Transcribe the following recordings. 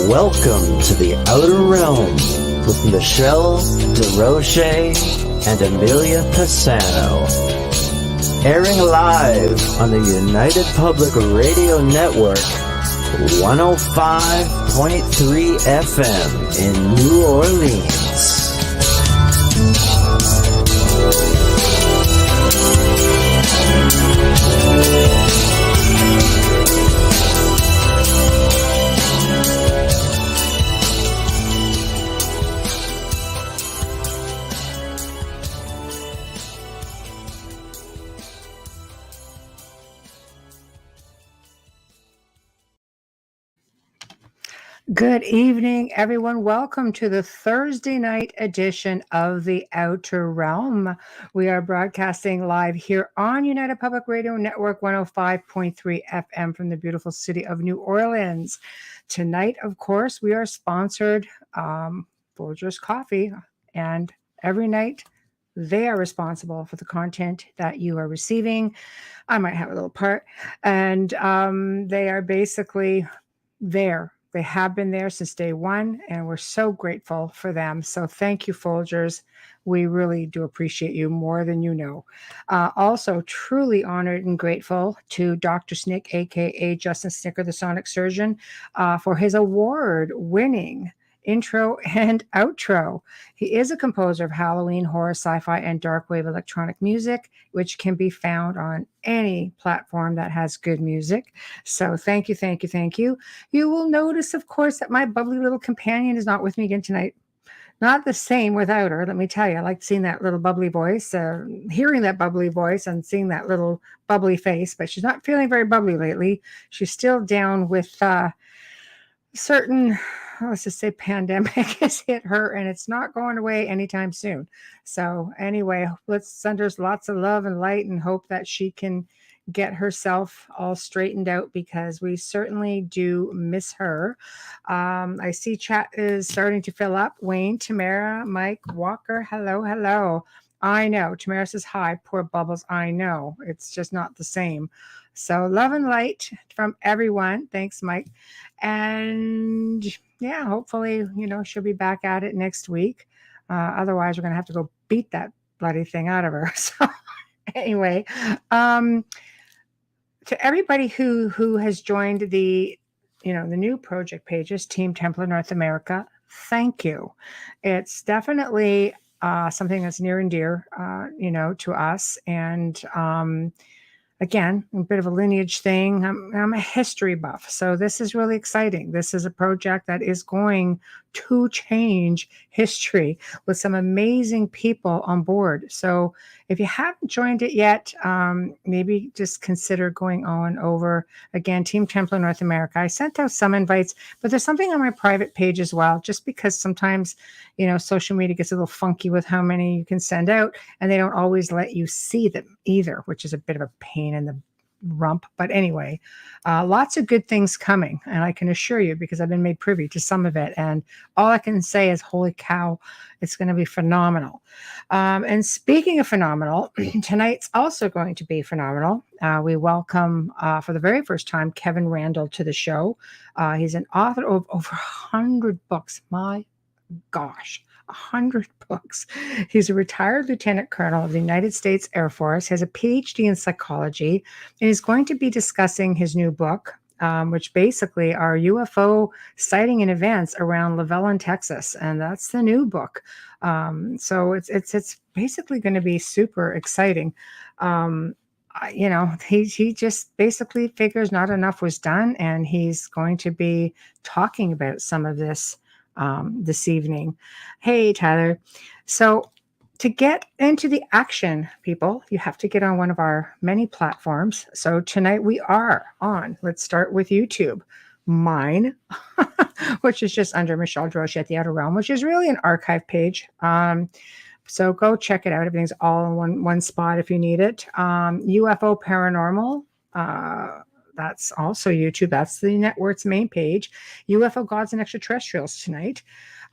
Welcome to the Outer Realm with Michelle DeRoche and Amelia Pisano. Airing live on the United Public Radio Network, 105.3 FM in New Orleans. Good evening, everyone. Welcome to the Thursday night edition of The Outer Realm. We are broadcasting live here on United Public Radio Network 105.3 FM from the beautiful city of New Orleans. Tonight, of course, we are sponsored Folgers Coffee, and every night they are responsible for the content that you are receiving. I might have a little part, and they are basically there. They have been there since day one, and we're so grateful for them. So thank you, Folgers. We really do appreciate you more than you know. Also, truly honored and grateful to Dr. Snick, a.k.a. Justin Snicker, the Sonic Surgeon, for his award-winning intro and outro. He is a composer of Halloween, horror, sci-fi, and dark wave electronic music, which can be found on any platform that has good music. So thank you, thank you, thank you. You will notice, of course, that my bubbly little companion is not with me again tonight. Not the same without her, let me tell you. I like seeing that little bubbly voice, hearing that bubbly voice and seeing that little bubbly face, but she's not feeling very bubbly lately. She's still down with certain, let's just say, pandemic has hit her, and it's not going away anytime soon. So anyway, let's send her lots of love and light and hope that she can get herself all straightened out, because we certainly do miss her. I see chat is starting to fill up. Wayne, Tamara, Mike, Walker, hello. I know. Tamara says hi. Poor Bubbles. I know. It's just not the same. So love and light from everyone. Thanks, Mike. And yeah, hopefully, she'll be back at it next week. Otherwise, we're going to have to go beat that bloody thing out of her. So anyway, to everybody who has joined the new project pages, Team Templar North America, thank you. It's definitely something that's near and dear, to us. And again, a bit of a lineage thing. I'm a history buff, so this is really exciting. This is a project that is going to change history with some amazing people on board. So if you haven't joined it yet, maybe just consider going on over, again, Team Templar North America. I sent out some invites, but there's something on my private page as well, just because sometimes, social media gets a little funky with how many you can send out, and they don't always let you see them either, which is a bit of a pain in the rump. But anyway, lots of good things coming, and I can assure you, because I've been made privy to some of it, and all I can say is, holy cow, it's going to be phenomenal. And speaking of phenomenal, tonight's also going to be phenomenal. We welcome, for the very first time, Kevin Randle to the show. He's an author of over 100 books. My gosh, 100 books. He's a retired lieutenant colonel of the United States Air Force, has a PhD in psychology, and he's going to be discussing his new book, which basically are UFO sighting and events around Levelland, Texas. And that's the new book. So it's basically going to be super exciting. He just basically figures not enough was done, and he's going to be talking about some of this this evening. Hey, Tyler. So to get into the action, people, you have to get on one of our many platforms. So tonight we are on, let's start with YouTube. Mine, which is just under Michelle DeRoche at the Outer Realm, which is really an archive page. So go check it out. Everything's all in one spot if you need it. UFO Paranormal, that's also YouTube. That's the network's main page. UFO Gods and Extraterrestrials tonight.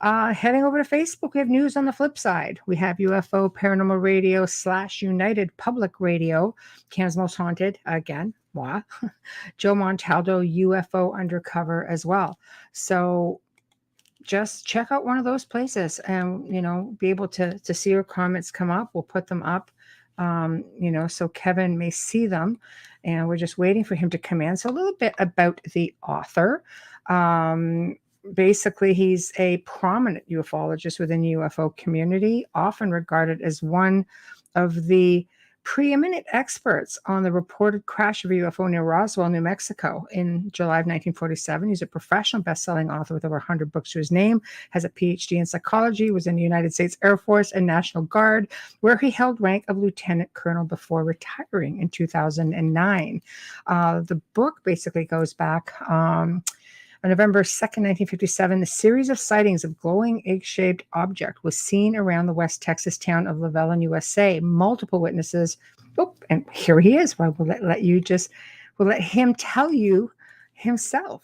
Heading over to Facebook, we have news on the flip side. We have UFO Paranormal Radio / United Public Radio, Canada's Most Haunted, again, moi. Joe Montaldo, UFO Undercover as well. So just check out one of those places and, be able to see your comments come up. We'll put them up, so Kevin may see them. And we're just waiting for him to come in. So a little bit about the author. Basically, he's a prominent ufologist within the UFO community, often regarded as one of the preeminent experts on the reported crash of a UFO near Roswell, New Mexico in July of 1947. He's a professional best-selling author with over 100 books to his name, has a PhD in psychology, was in the United States Air Force and National Guard, where he held rank of lieutenant colonel before retiring in 2009. The book basically goes back on November 2nd, 1957, a series of sightings of glowing egg-shaped object was seen around the West Texas town of Levelland, USA. Multiple witnesses. Oh, and here he is. Well, we'll let him tell you himself.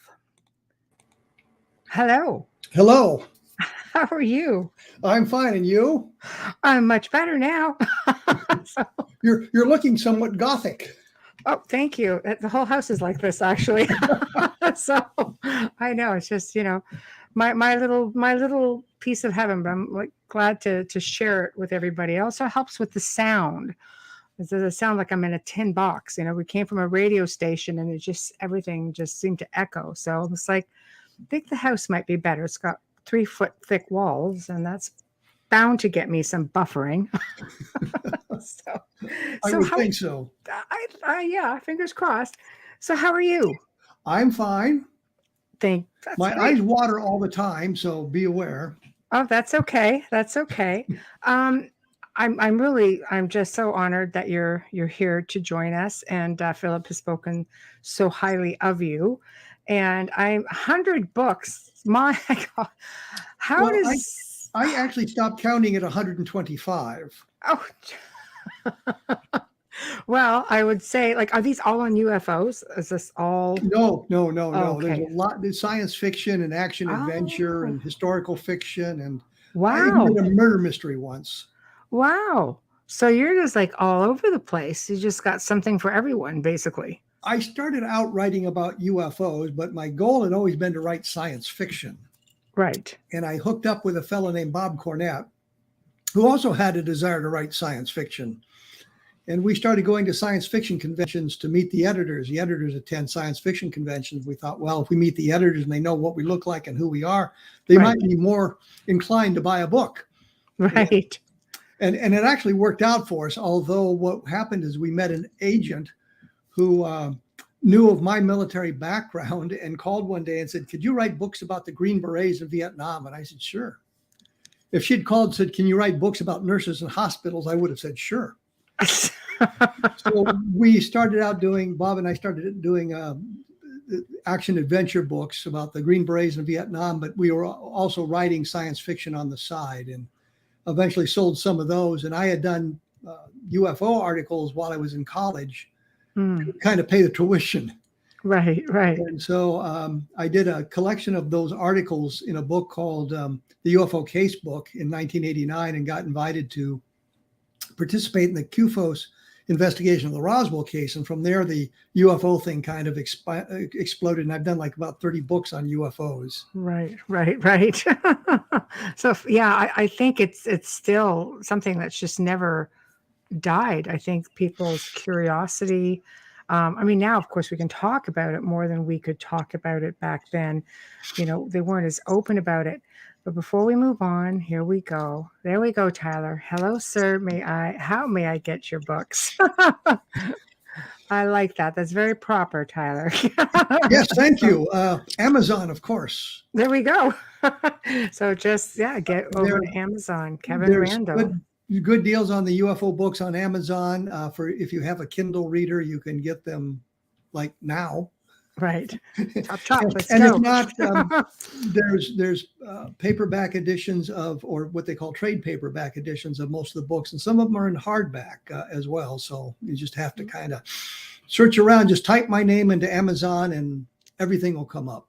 Hello. Hello. How are you? I'm fine, and you? I'm much better now. So, you're looking somewhat gothic. oh, thank you. The whole house is like this, actually. So I know it's just, my little piece of heaven, but I'm like glad to share it with everybody. It also helps with the sound. It doesn't sound like I'm in a tin box. We came from a radio station and everything just seemed to echo. So it's like, I think the house might be better. It's got 3-foot thick walls, and that's bound to get me some buffering. I would think so. Yeah, fingers crossed. So how are you? I'm fine. My Great. eyes water all the time, so be aware. Oh, that's okay. That's okay. I'm just so honored that you're here to join us. And Philip has spoken so highly of you. And 100 books. My God, I actually stopped counting at 125. Oh, well, I would say, are these all on UFOs? Is this all? No. Okay. There's a lot. There's science fiction and action adventure and historical fiction, and wow, I even did a murder mystery once. Wow. So you're just all over the place. You just got something for everyone, basically. I started out writing about UFOs, but my goal had always been to write science fiction. Right. And I hooked up with a fellow named Bob Cornett, who also had a desire to write science fiction. And we started going to science fiction conventions to meet the editors. The editors attend science fiction conventions. We thought, well, if we meet the editors and they know what we look like and who we are, they might be more inclined to buy a book. Right. And it actually worked out for us. Although what happened is we met an agent who knew of my military background and called one day and said, could you write books about the Green Berets in Vietnam? And I said, sure. If she'd called and said, can you write books about nurses in hospitals? I would have said, sure. So Bob and I started doing action adventure books about the Green Berets in Vietnam, but we were also writing science fiction on the side, and eventually sold some of those. And I had done UFO articles while I was in college to kind of pay the tuition. Right. And so I did a collection of those articles in a book called the UFO Case Book in 1989 and got invited to participate in the QFOS investigation of the Roswell case. And from there, the UFO thing kind of exploded. And I've done about 30 books on UFOs. Right. So, yeah, I think it's still something that's just never died. I think people's curiosity. Now, of course, we can talk about it more than we could talk about it back then. They weren't as open about it. But before we move on, here we go. There we go, Tyler. Hello, sir. How may I get your books? I like that. That's very proper, Tyler. Yes, thank you. Amazon, of course. There we go. So just, get over to Amazon. Kevin Randle. Good deals on the UFO books on Amazon. For if you have a Kindle reader, you can get them now. Right. Chop. Let's and go. If not, there's paperback editions or what they call trade paperback editions of most of the books, and some of them are in hardback as well. So you just have to kind of search around. Just type my name into Amazon, and everything will come up.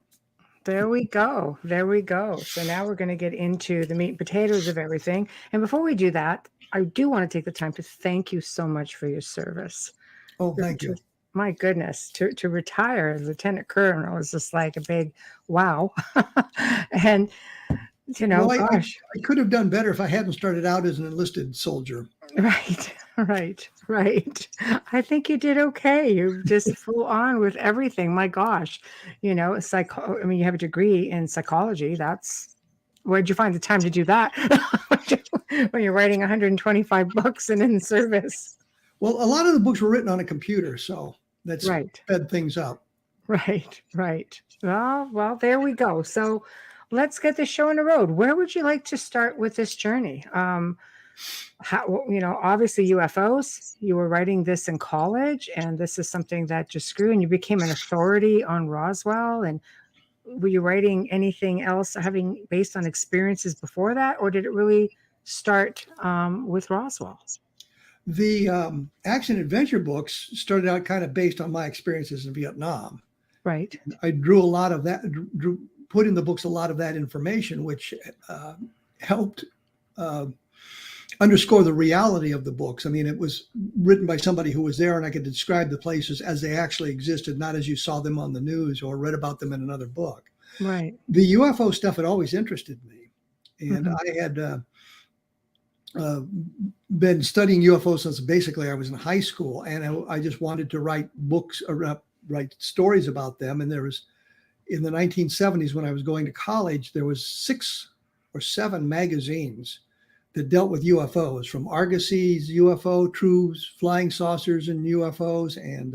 There we go. So now we're going to get into the meat and potatoes of everything. And before we do that, I do want to take the time to thank you so much for your service. Oh, thank you. my goodness, to retire as lieutenant colonel is just like a big wow. And Well, gosh, I could have done better if I hadn't started out as an enlisted soldier. right, right. I think you did okay. You just flew on with everything. My gosh, I mean, you have a degree in psychology. Where'd you find the time to do that when you're writing 125 books and in service? Well, a lot of the books were written on a computer, so that's Right. sped things up. Right. Well, there we go. So let's get the show on the road. Where would you like to start with this journey? Obviously UFOs, you were writing this in college and this is something that just grew and you became an authority on Roswell. And were you writing anything else based on experiences before that? Or did it really start with Roswell? The action adventure books started out kind of based on my experiences in Vietnam. Right. I drew a lot of that, put in the books a lot of that information, which helped underscore the reality of the books. I mean, it was written by somebody who was there, and I could describe the places as they actually existed, not as you saw them on the news or read about them in another book. Right. The UFO stuff had always interested me, and I had been studying UFOs since basically I was in high school, and I just wanted to write books or write stories about them. And there was, in the 1970s, when I was going to college, there was 6 or 7 magazines that dealt with UFOs, from Argosie's UFO, Truths, Flying Saucers and UFOs, and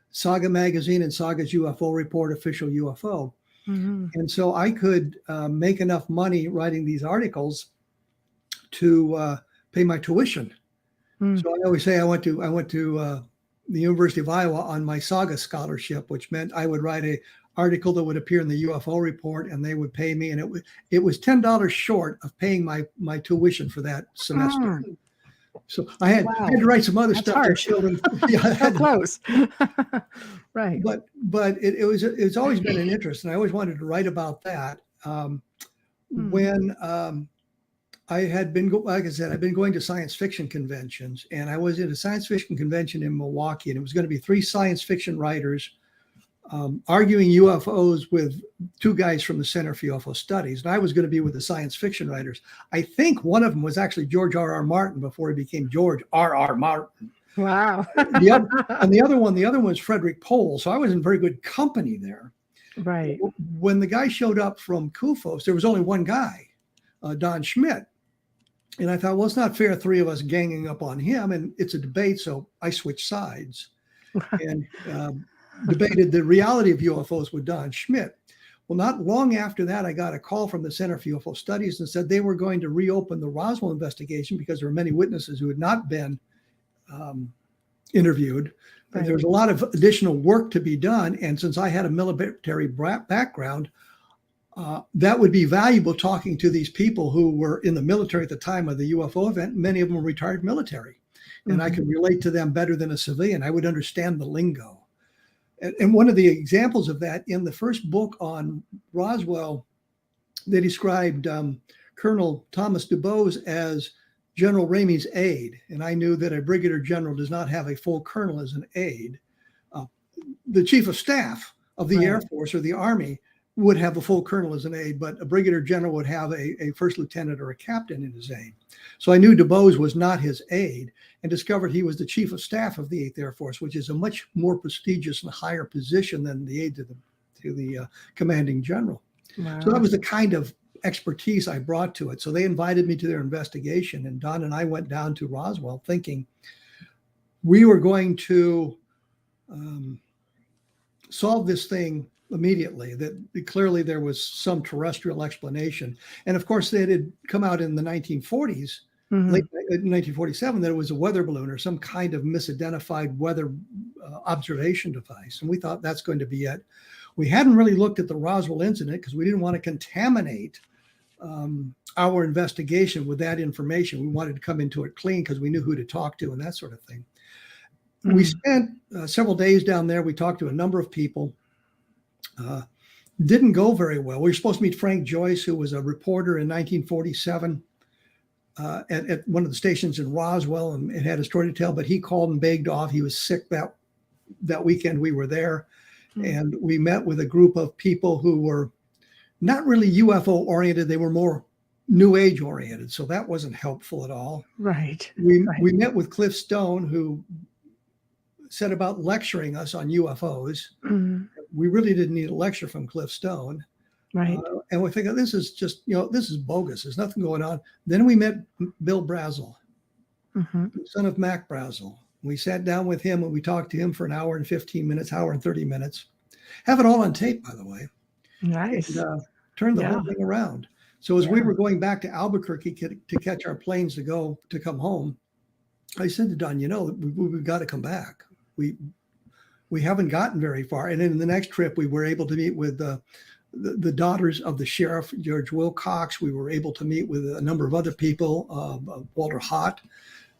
Saga Magazine and Saga's UFO Report, Official UFO. And so I could make enough money writing these articles to pay my tuition. So I always say I went to the University of Iowa on my Saga scholarship, which meant I would write a article that would appear in the UFO Report, and they would pay me, and it was $10 short of paying my tuition for that semester. So I had to write some other stuff. Harsh. So close. Right. But it's always been an interest, and I always wanted to write about that. When I had been, like I said, I've been going to science fiction conventions, and I was at a science fiction convention in Milwaukee, and it was going to be 3 science fiction writers arguing UFOs with 2 guys from the Center for UFO Studies. And I was going to be with the science fiction writers. I think one of them was actually George R.R. Martin before he became George R.R. Martin. Wow. The other one was Frederick Pohl. So I was in very good company there. Right. When the guy showed up from KUFOS, there was only one guy, Don Schmidt. And I thought, well, it's not fair 3 of us ganging up on him. And it's a debate. So I switched sides and debated the reality of UFOs with Don Schmidt. Well, not long after that, I got a call from the Center for UFO Studies and said they were going to reopen the Roswell investigation because there were many witnesses who had not been interviewed. Right. There was a lot of additional work to be done. And since I had a military background, that would be valuable, talking to these people who were in the military at the time of the UFO event. Many of them were retired military, and I could relate to them better than a civilian. I would understand the lingo. And one of the examples of that, in the first book on Roswell, they described Colonel Thomas DuBose as General Ramey's aide. And I knew that a brigadier general does not have a full colonel as an aide. The chief of staff of the Air Force or the Army would have a full colonel as an aide, but a brigadier general would have a first lieutenant or a captain in his aide. So I knew DuBose was not his aide, and discovered he was the chief of staff of the 8th Air Force, which is a much more prestigious and higher position than the aide to the commanding general. Wow. So that was the kind of expertise I brought to it. So they invited me to their investigation, and Don and I went down to Roswell thinking we were going to solve this thing immediately, that clearly there was some terrestrial explanation. And of course, it had come out in the 1940s, late 1947, that it was a weather balloon or some kind of misidentified weather observation device. And we thought that's going to be it. We hadn't really looked at the Roswell incident because we didn't want to contaminate our investigation with that information. We wanted to come into it clean because we knew who to talk to and that sort of thing. We spent several days down there. We talked to a number of people. Didn't go very well. We were supposed to meet Frank Joyce, who was a reporter in 1947 at one of the stations in Roswell, and had a story to tell, but he called and begged off. He was sick that that weekend we were there, and we met with a group of people who were not really UFO oriented. They were more New Age oriented. So that wasn't helpful at all. Right. We met with Cliff Stone, who said about lecturing us on UFOs. We really didn't need a lecture from Cliff Stone. Right. And we figured this is just, this is bogus. There's nothing going on. Then we met Bill Brazel, son of Mac Brazel. We sat down with him and we talked to him for an hour and 15 minutes, hour and 30 minutes. Have it all on tape, by the way. Nice. And, turned the whole thing around. So as we were going back to Albuquerque to catch our planes to come home, I said to Don, we've got to come back. We haven't gotten very far. And then in the next trip, we were able to meet with the daughters of the sheriff, George Wilcox. We were able to meet with a number of other people, Walter Hott,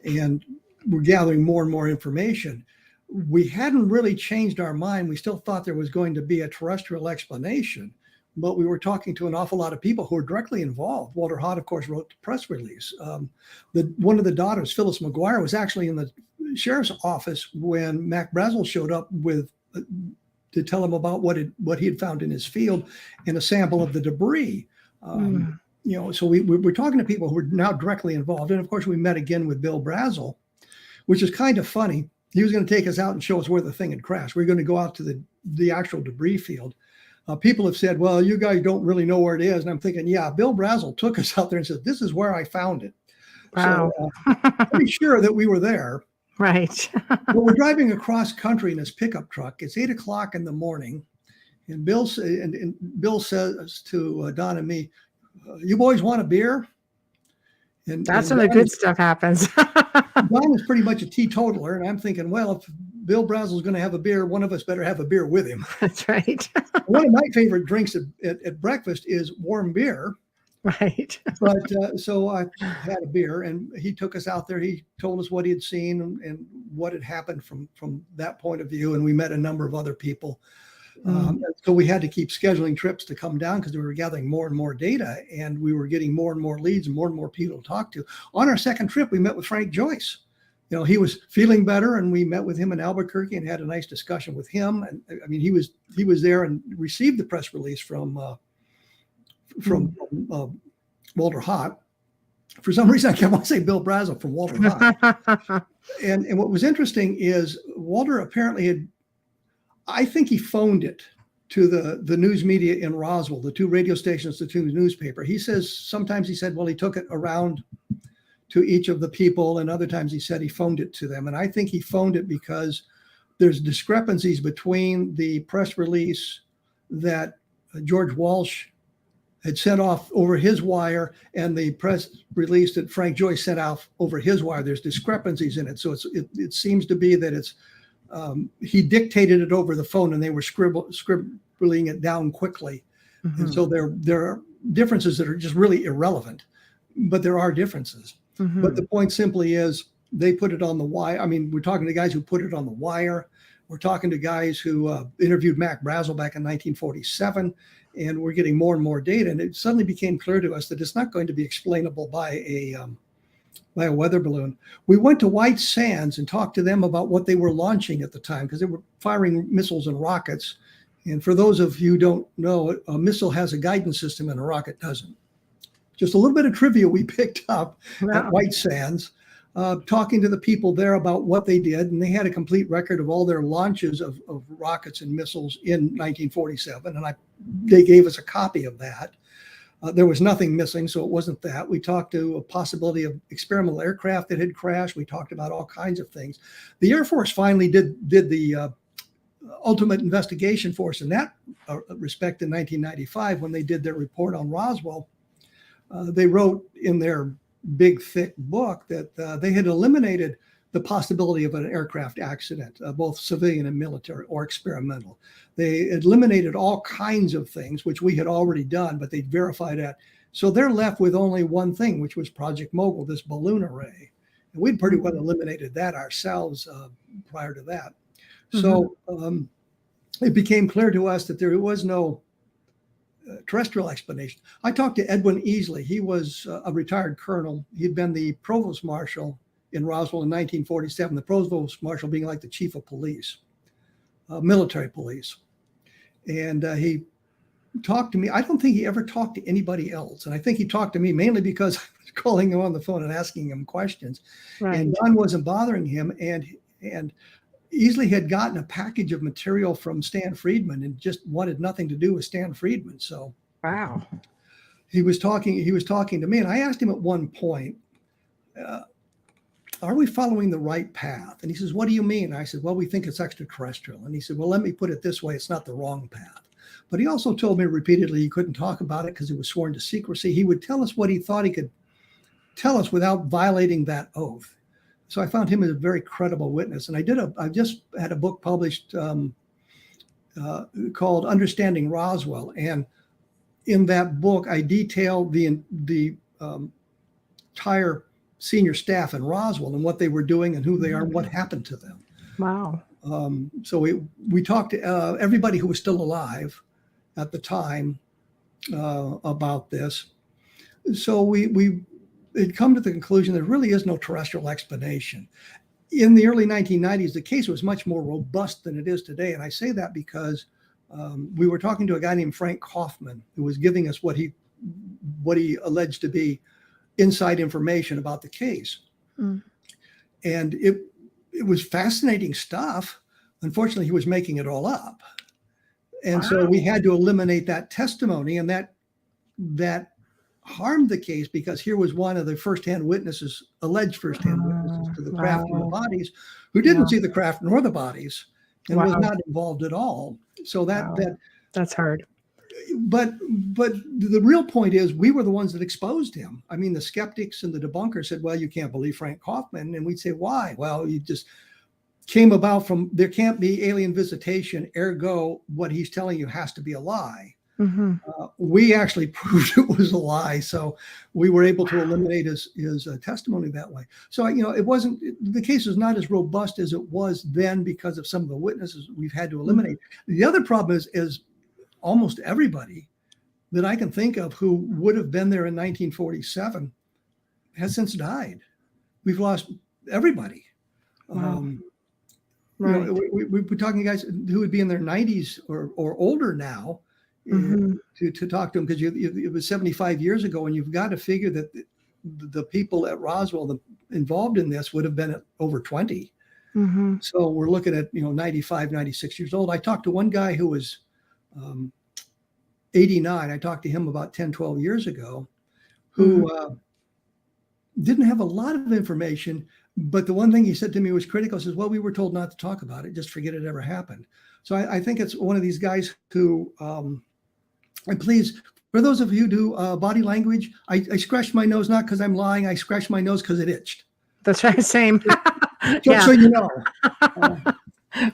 and we're gathering more and more information. We hadn't really changed our mind. We still thought there was going to be a terrestrial explanation, but we were talking to an awful lot of people who were directly involved. Walter Hott, of course, wrote the press release. One of the daughters, Phyllis McGuire, was actually in the sheriff's office when Mac Brazel showed up to tell him about what he had found in his field and a sample of the debris. So we're talking to people who are now directly involved. And of course, we met again with Bill Brazel, which is kind of funny. He was going to take us out and show us where the thing had crashed. We're going to go out to the actual debris field. People have said, well, you guys don't really know where it is. And I'm thinking, yeah, Bill Brazel took us out there and said, this is where I found it. Wow. So pretty sure that we were there. Right. But we're driving across country in this pickup truck. It's 8 o'clock in the morning. And Bill says to Don and me, you boys want a beer? And that's when the good stuff happens. Don is pretty much a teetotaler. And I'm thinking, well, if Bill Brazel's going to have a beer, one of us better have a beer with him. That's right. One of my favorite drinks at breakfast is warm beer. Right. But so I had a beer and he took us out there. He told us what he had seen and what had happened from that point of view. And we met a number of other people. So we had to keep scheduling trips to come down because we were gathering more and more data and we were getting more and more leads and more people to talk to. On our second trip, we met with Frank Joyce. He was feeling better and we met with him in Albuquerque and had a nice discussion with him. And I mean, he was there and received the press release from Walter Hott. For some reason, I kept on saying Bill Brazel from Walter Hott. And what was interesting is Walter apparently I think he phoned it to the news media in Roswell, the two radio stations, the two newspaper. He says sometimes he said, well, he took it around to each of the people, and other times he said he phoned it to them. And I think he phoned it because there's discrepancies between the press release that George Walsh had sent off over his wire and the press release that Frank Joyce sent out over his wire. There's discrepancies in it. So it seems to be that it's he dictated it over the phone and they were scribbling it down quickly. And so there are differences that are just really irrelevant, but there are differences. But the point simply is they put it on the wire. I mean, we're talking to guys who put it on the wire. We're talking to guys who interviewed Mac Brazel back in 1947, and we're getting more and more data. And it suddenly became clear to us that it's not going to be explainable by a weather balloon. We went to White Sands and talked to them about what they were launching at the time because they were firing missiles and rockets. And for those of you who don't know, a missile has a guidance system and a rocket doesn't. Just a little bit of trivia we picked up at White Sands, talking to the people there about what they did. And they had a complete record of all their launches of rockets and missiles in 1947. And they gave us a copy of that. There was nothing missing, so it wasn't that. We talked to a possibility of experimental aircraft that had crashed. We talked about all kinds of things. The Air Force finally did the ultimate investigation for us in that respect in 1995 when they did their report on Roswell. They wrote in their big, thick book that they had eliminated the possibility of an aircraft accident, both civilian and military or experimental. They eliminated all kinds of things, which we had already done, but they verified that. So they're left with only one thing, which was Project Mogul, this balloon array. And we'd pretty well eliminated that ourselves prior to that. So it became clear to us that there was no terrestrial explanation. I talked to Edwin Easley. He was a retired colonel. He'd been the provost marshal in Roswell in 1947, the provost marshal being like the chief of police. military police. And he talked to me. I don't think he ever talked to anybody else. And I think he talked to me mainly because I was calling him on the phone and asking him questions. Right. And Don wasn't bothering him. And easily had gotten a package of material from Stan Friedman and just wanted nothing to do with Stan Friedman. So wow. he was talking to me, and I asked him at one point, are we following the right path? And he says, what do you mean? I said, well, we think it's extraterrestrial. And he said, well, let me put it this way. It's not the wrong path. But he also told me repeatedly he couldn't talk about it because he was sworn to secrecy. He would tell us what he thought he could tell us without violating that oath. So I found him as a very credible witness. And I just had a book published called Understanding Roswell. And in that book, I detailed the entire senior staff in Roswell and what they were doing and who they are and what happened to them. Wow. So we talked to everybody who was still alive at the time about this. So we had come to the conclusion there really is no terrestrial explanation. In the early 1990s, the case was much more robust than it is today. And I say that because we were talking to a guy named Frank Kaufman, who was giving us what he alleged to be inside information about the case. Mm. And it was fascinating stuff. Unfortunately, he was making it all up. And so we had to eliminate that testimony, and that harmed the case because here was one of the alleged firsthand witnesses to the craft and the bodies, who didn't see the craft nor the bodies and was not involved at all. So that's hard. But the real point is we were the ones that exposed him. I mean, the skeptics and the debunkers said, well, you can't believe Frank Kaufman. And we'd say, why? Well, you just came about from, there can't be alien visitation, ergo what he's telling you has to be a lie. Mm-hmm. We actually proved it was a lie. So we were able to eliminate his testimony that way. So, the case is not as robust as it was then because of some of the witnesses we've had to eliminate. Mm-hmm. The other problem is almost everybody that I can think of who would have been there in 1947 has since died. We've lost everybody. Wow. Right. We're talking guys who would be in their 90s or older now. Mm-hmm. to talk to them, because it was 75 years ago, and you've got to figure that the people at Roswell involved in this would have been at over 20. Mm-hmm. So we're looking at 95, 96 years old. I talked to one guy who was 89. I talked to him about 10, 12 years ago, who didn't have a lot of information, but the one thing he said to me was critical. He says, well, we were told not to talk about it, just forget it ever happened. So I think it's one of these guys who and please, for those of you who do body language, I scratched my nose not because I'm lying. I scratched my nose because it itched. That's right. Same. Just so you know.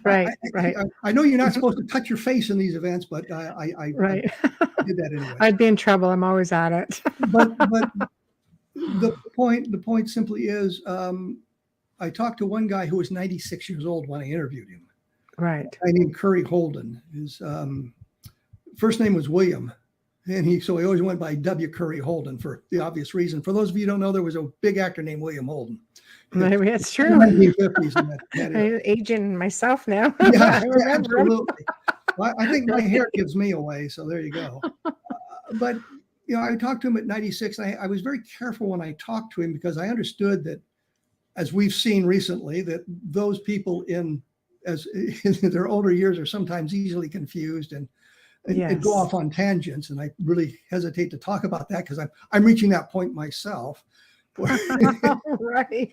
Right. I know you're not supposed to touch your face in these events, but I did that anyway. I'd be in trouble. I'm always at it. but the point simply is, I talked to one guy who was 96 years old when I interviewed him. Right. A guy named Curry Holden. His first name was William, and so he always went by W. Curry Holden for the obvious reason. For those of you who don't know, there was a big actor named William Holden. Maybe it's true. 1950s. I'm aging myself now. Yeah, absolutely. Well, I think my hair gives me away, so there you go. But I talked to him at 96. I was very careful when I talked to him because I understood that, as we've seen recently, that those people in their older years are sometimes easily confused and go off on tangents. And I really hesitate to talk about that because I'm reaching that point myself. Right.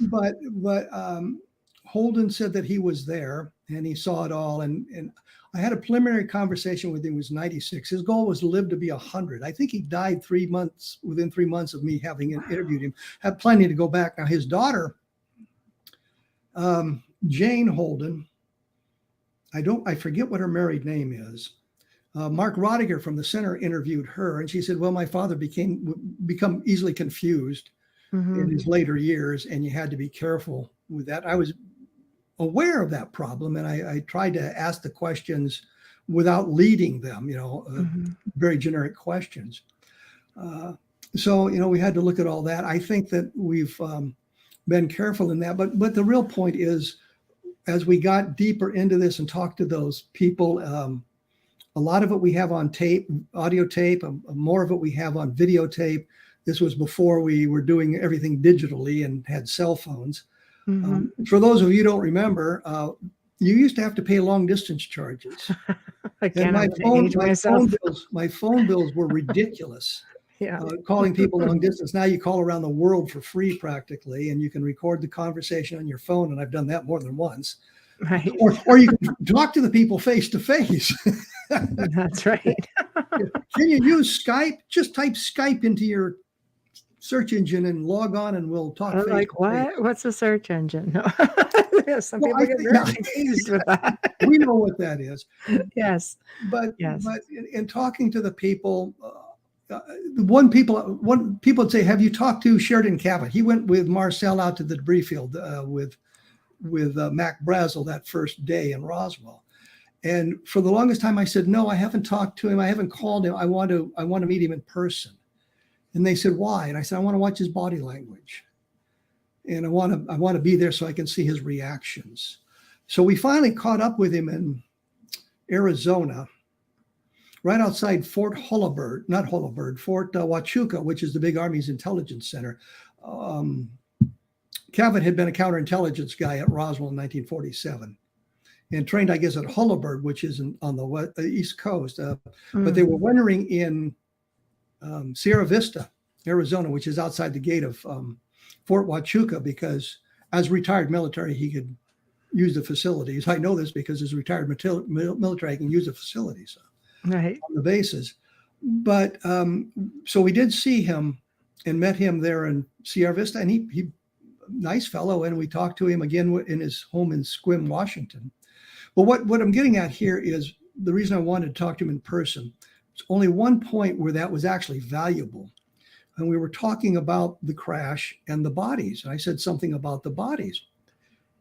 But Holden said that he was there and he saw it all. And I had a preliminary conversation with him. He was 96. His goal was to live to be 100. I think he died within 3 months of me having interviewed him. Had plenty to go back. Now his daughter, Jane Holden, I forget what her married name is. Mark Rodiger from the center interviewed her, and she said, well, my father become easily confused in his later years, and you had to be careful with that. I was aware of that problem, and I tried to ask the questions without leading them, very generic questions. So we had to look at all that. I think that we've been careful in that, but the real point is as we got deeper into this and talked to those people, a lot of it we have on tape, audio tape, more of it we have on videotape. This was before we were doing everything digitally and had cell phones. For those of you who don't remember, you used to have to pay long distance charges. And my phone bills were ridiculous. Yeah. Calling people long distance. Now you call around the world for free practically, and you can record the conversation on your phone. And I've done that more than once. Right. Or you can talk to the people face to face. That's right. Can you use Skype? Just type Skype into your search engine and log on, and we'll talk. Like what? What's a search engine? No. Some people get very confused with that. We know what that is. Yes. But in talking to the people, one people would say, "Have you talked to Sheridan Cavett?" He went with Marcel out to the debris field with Mac Brazel that first day in Roswell. And for the longest time, I said, "No, I haven't talked to him. I haven't called him. I want to meet him in person." And they said, "Why?" And I said, "I want to watch his body language, and I want to be there so I can see his reactions." So we finally caught up with him in Arizona, right outside Fort Huachuca, which is the big Army's intelligence center. Cavett had been a counterintelligence guy at Roswell in 1947 and trained, I guess, at Hullaburg, which is on the East Coast. But they were wintering in Sierra Vista, Arizona, which is outside the gate of Fort Huachuca, because as retired military, he could use the facilities. I know this because as retired military, he can use the facilities on the bases. But so we did see him and met him there in Sierra Vista, and he nice fellow, and we talked to him again in his home in Sequim, Washington. But what I'm getting at here is the reason I wanted to talk to him in person. There's only one point where that was actually valuable, and we were talking about the crash and the bodies. And I said something about the bodies,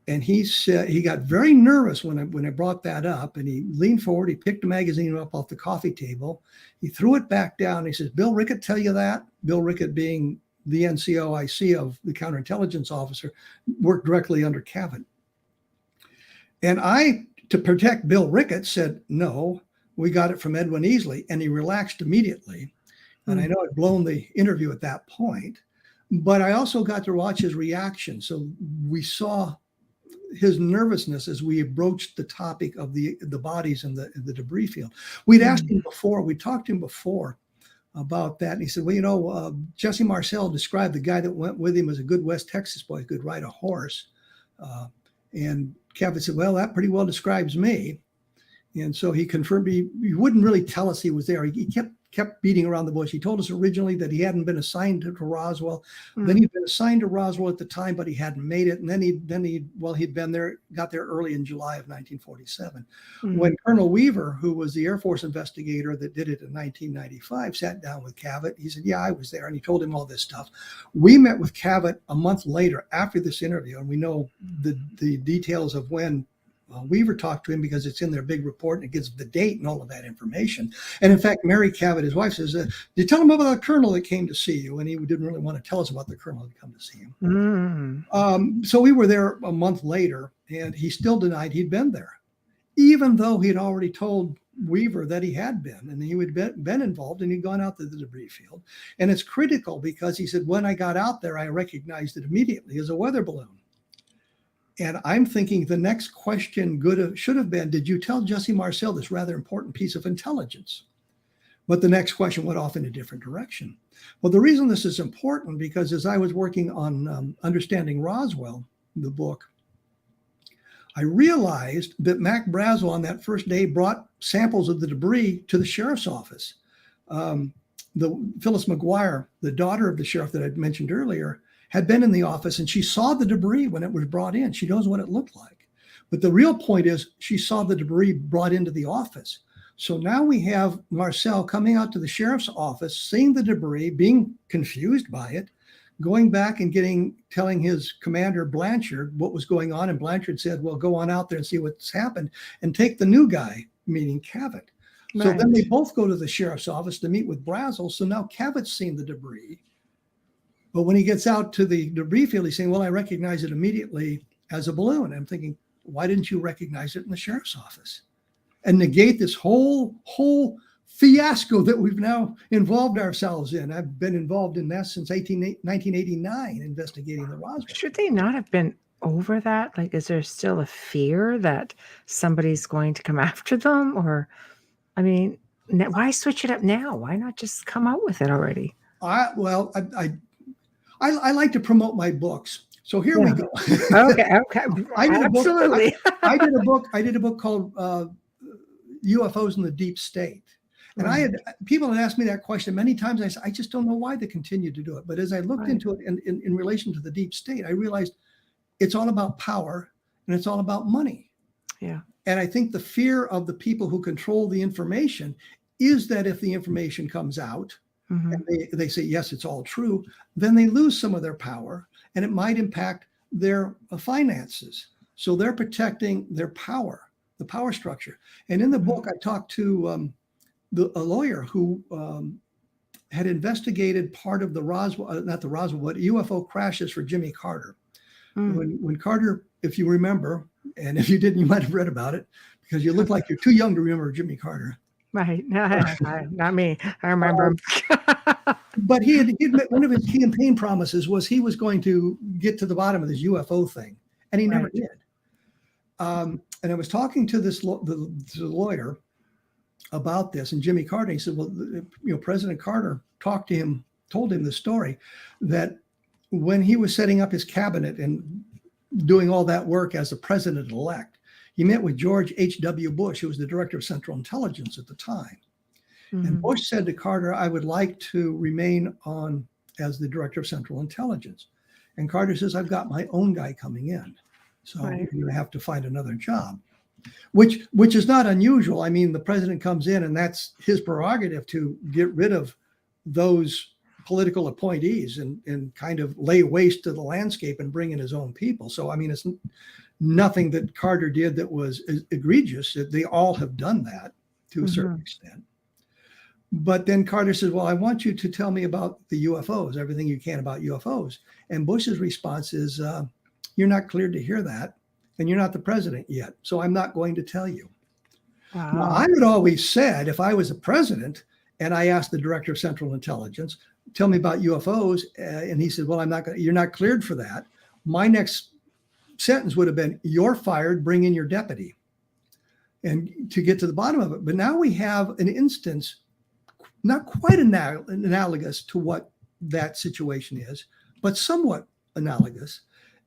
and he said he got very nervous when I brought that up, and he leaned forward, he picked the magazine up off the coffee table, he threw it back down. He says, "Bill Rickett tell you that?" Bill Rickett being the NCOIC of the counterintelligence officer, worked directly under Cavett. And I, to protect Bill Rickett, said, "No, we got it from Edwin Easley," and he relaxed immediately. And I know I'd blown the interview at that point, but I also got to watch his reaction. So we saw his nervousness as we broached the topic of the bodies in the debris field. We'd asked him before, we talked to him before about that. And he said, "Well, Jesse Marcel described the guy that went with him as a good West Texas boy, could ride a horse." And Cavett said, "Well, that pretty well describes me." And so he confirmed he wouldn't really tell us he was there. He kept beating around the bush. He told us originally that he hadn't been assigned to Roswell. Then he'd been assigned to Roswell at the time, but he hadn't made it. And then he'd been there, got there early in July of 1947. When Colonel Weaver, who was the Air Force investigator that did it in 1995, sat down with Cavett, he said, "Yeah, I was there." And he told him all this stuff. We met with Cavett a month later after this interview, and we know the details of when Weaver talked to him because it's in their big report and it gives the date and all of that information. And in fact, Mary Cavett, his wife, says, "Did you tell him about the colonel that came to see you?" And he didn't really want to tell us about the colonel that come to see him. So we were there a month later, and he still denied he'd been there, even though he had already told Weaver that he had been, and he had been involved, and he'd gone out to the debris field. And it's critical because he said, "When I got out there, I recognized it immediately as a weather balloon." And I'm thinking the next question should have been, "Did you tell Jesse Marcel this rather important piece of intelligence?" But the next question went off in a different direction. Well, the reason this is important, because as I was working on Understanding Roswell, the book, I realized that Mac Brazel on that first day brought samples of the debris to the sheriff's office. Phyllis McGuire, the daughter of the sheriff that I'd mentioned earlier, had been in the office, and she saw the debris when it was brought in. She knows what it looked like. But the real point is she saw the debris brought into the office. So now we have Marcel coming out to the sheriff's office, seeing the debris, being confused by it, going back and telling his commander Blanchard what was going on. And Blanchard said, "Well, go on out there and see what's happened and take the new guy," meaning Cavett. Right. So then they both go to the sheriff's office to meet with Brazel. So now Cavett's seen the debris. But when he gets out to the debris field, he's saying, "Well, I recognize it immediately as a balloon." I'm thinking, why didn't you recognize it in the sheriff's office and negate this whole fiasco that we've now involved ourselves in? I've been involved in that since 1989, investigating the Roswell. Should they not have been over that? Like, is there still a fear that somebody's going to come after them? Or, I mean, why switch it up now? Why not just come out with it already? I like to promote my books. So here we go. Okay. I did Absolutely. I did a book called UFOs in the Deep State. And people had asked me that question many times. I said, I just don't know why they continue to do it. But as I looked into it in relation to the deep state, I realized it's all about power and it's all about money. Yeah. And I think the fear of the people who control the information is that if the information comes out and they say, yes, it's all true, then they lose some of their power and it might impact their finances. So they're protecting their power, the power structure. And in the book, I talked to a lawyer who had investigated part of the Roswell, not the Roswell, but UFO crashes for Jimmy Carter. When Carter, if you remember, and if you didn't, you might have read about it because you look like you're too young to remember Jimmy Carter. Right. Not me. I remember him. But he had one of his campaign promises was he was going to get to the bottom of this UFO thing, and he never did. And I was talking to the lawyer about this, and Jimmy Carter. He said, "Well, President Carter told him the story that when he was setting up his cabinet and doing all that work as the president-elect, he met with George H.W. Bush, who was the director of Central Intelligence at the time." And Bush said to Carter, "I would like to remain on as the director of Central Intelligence." And Carter says, "I've got my own guy coming in. So you're going to have to find another job," which is not unusual. I mean, the president comes in and that's his prerogative to get rid of those political appointees and kind of lay waste to the landscape and bring in his own people. So, I mean, it's nothing that Carter did that was egregious. They all have done that to a certain extent. But then Carter says, "Well, I want you to tell me about the UFOs, everything you can about UFOs." And Bush's response is, "You're not cleared to hear that, and you're not the president yet, so I'm not going to tell you." Wow. Now, I had always said, if I was a president and I asked the director of Central Intelligence, "Tell me about UFOs," and he said, "Well, you're not cleared for that," my next sentence would have been, "You're fired, bring in your deputy," and to get to the bottom of it. But now we have an instance not quite analogous to what that situation is, but somewhat analogous.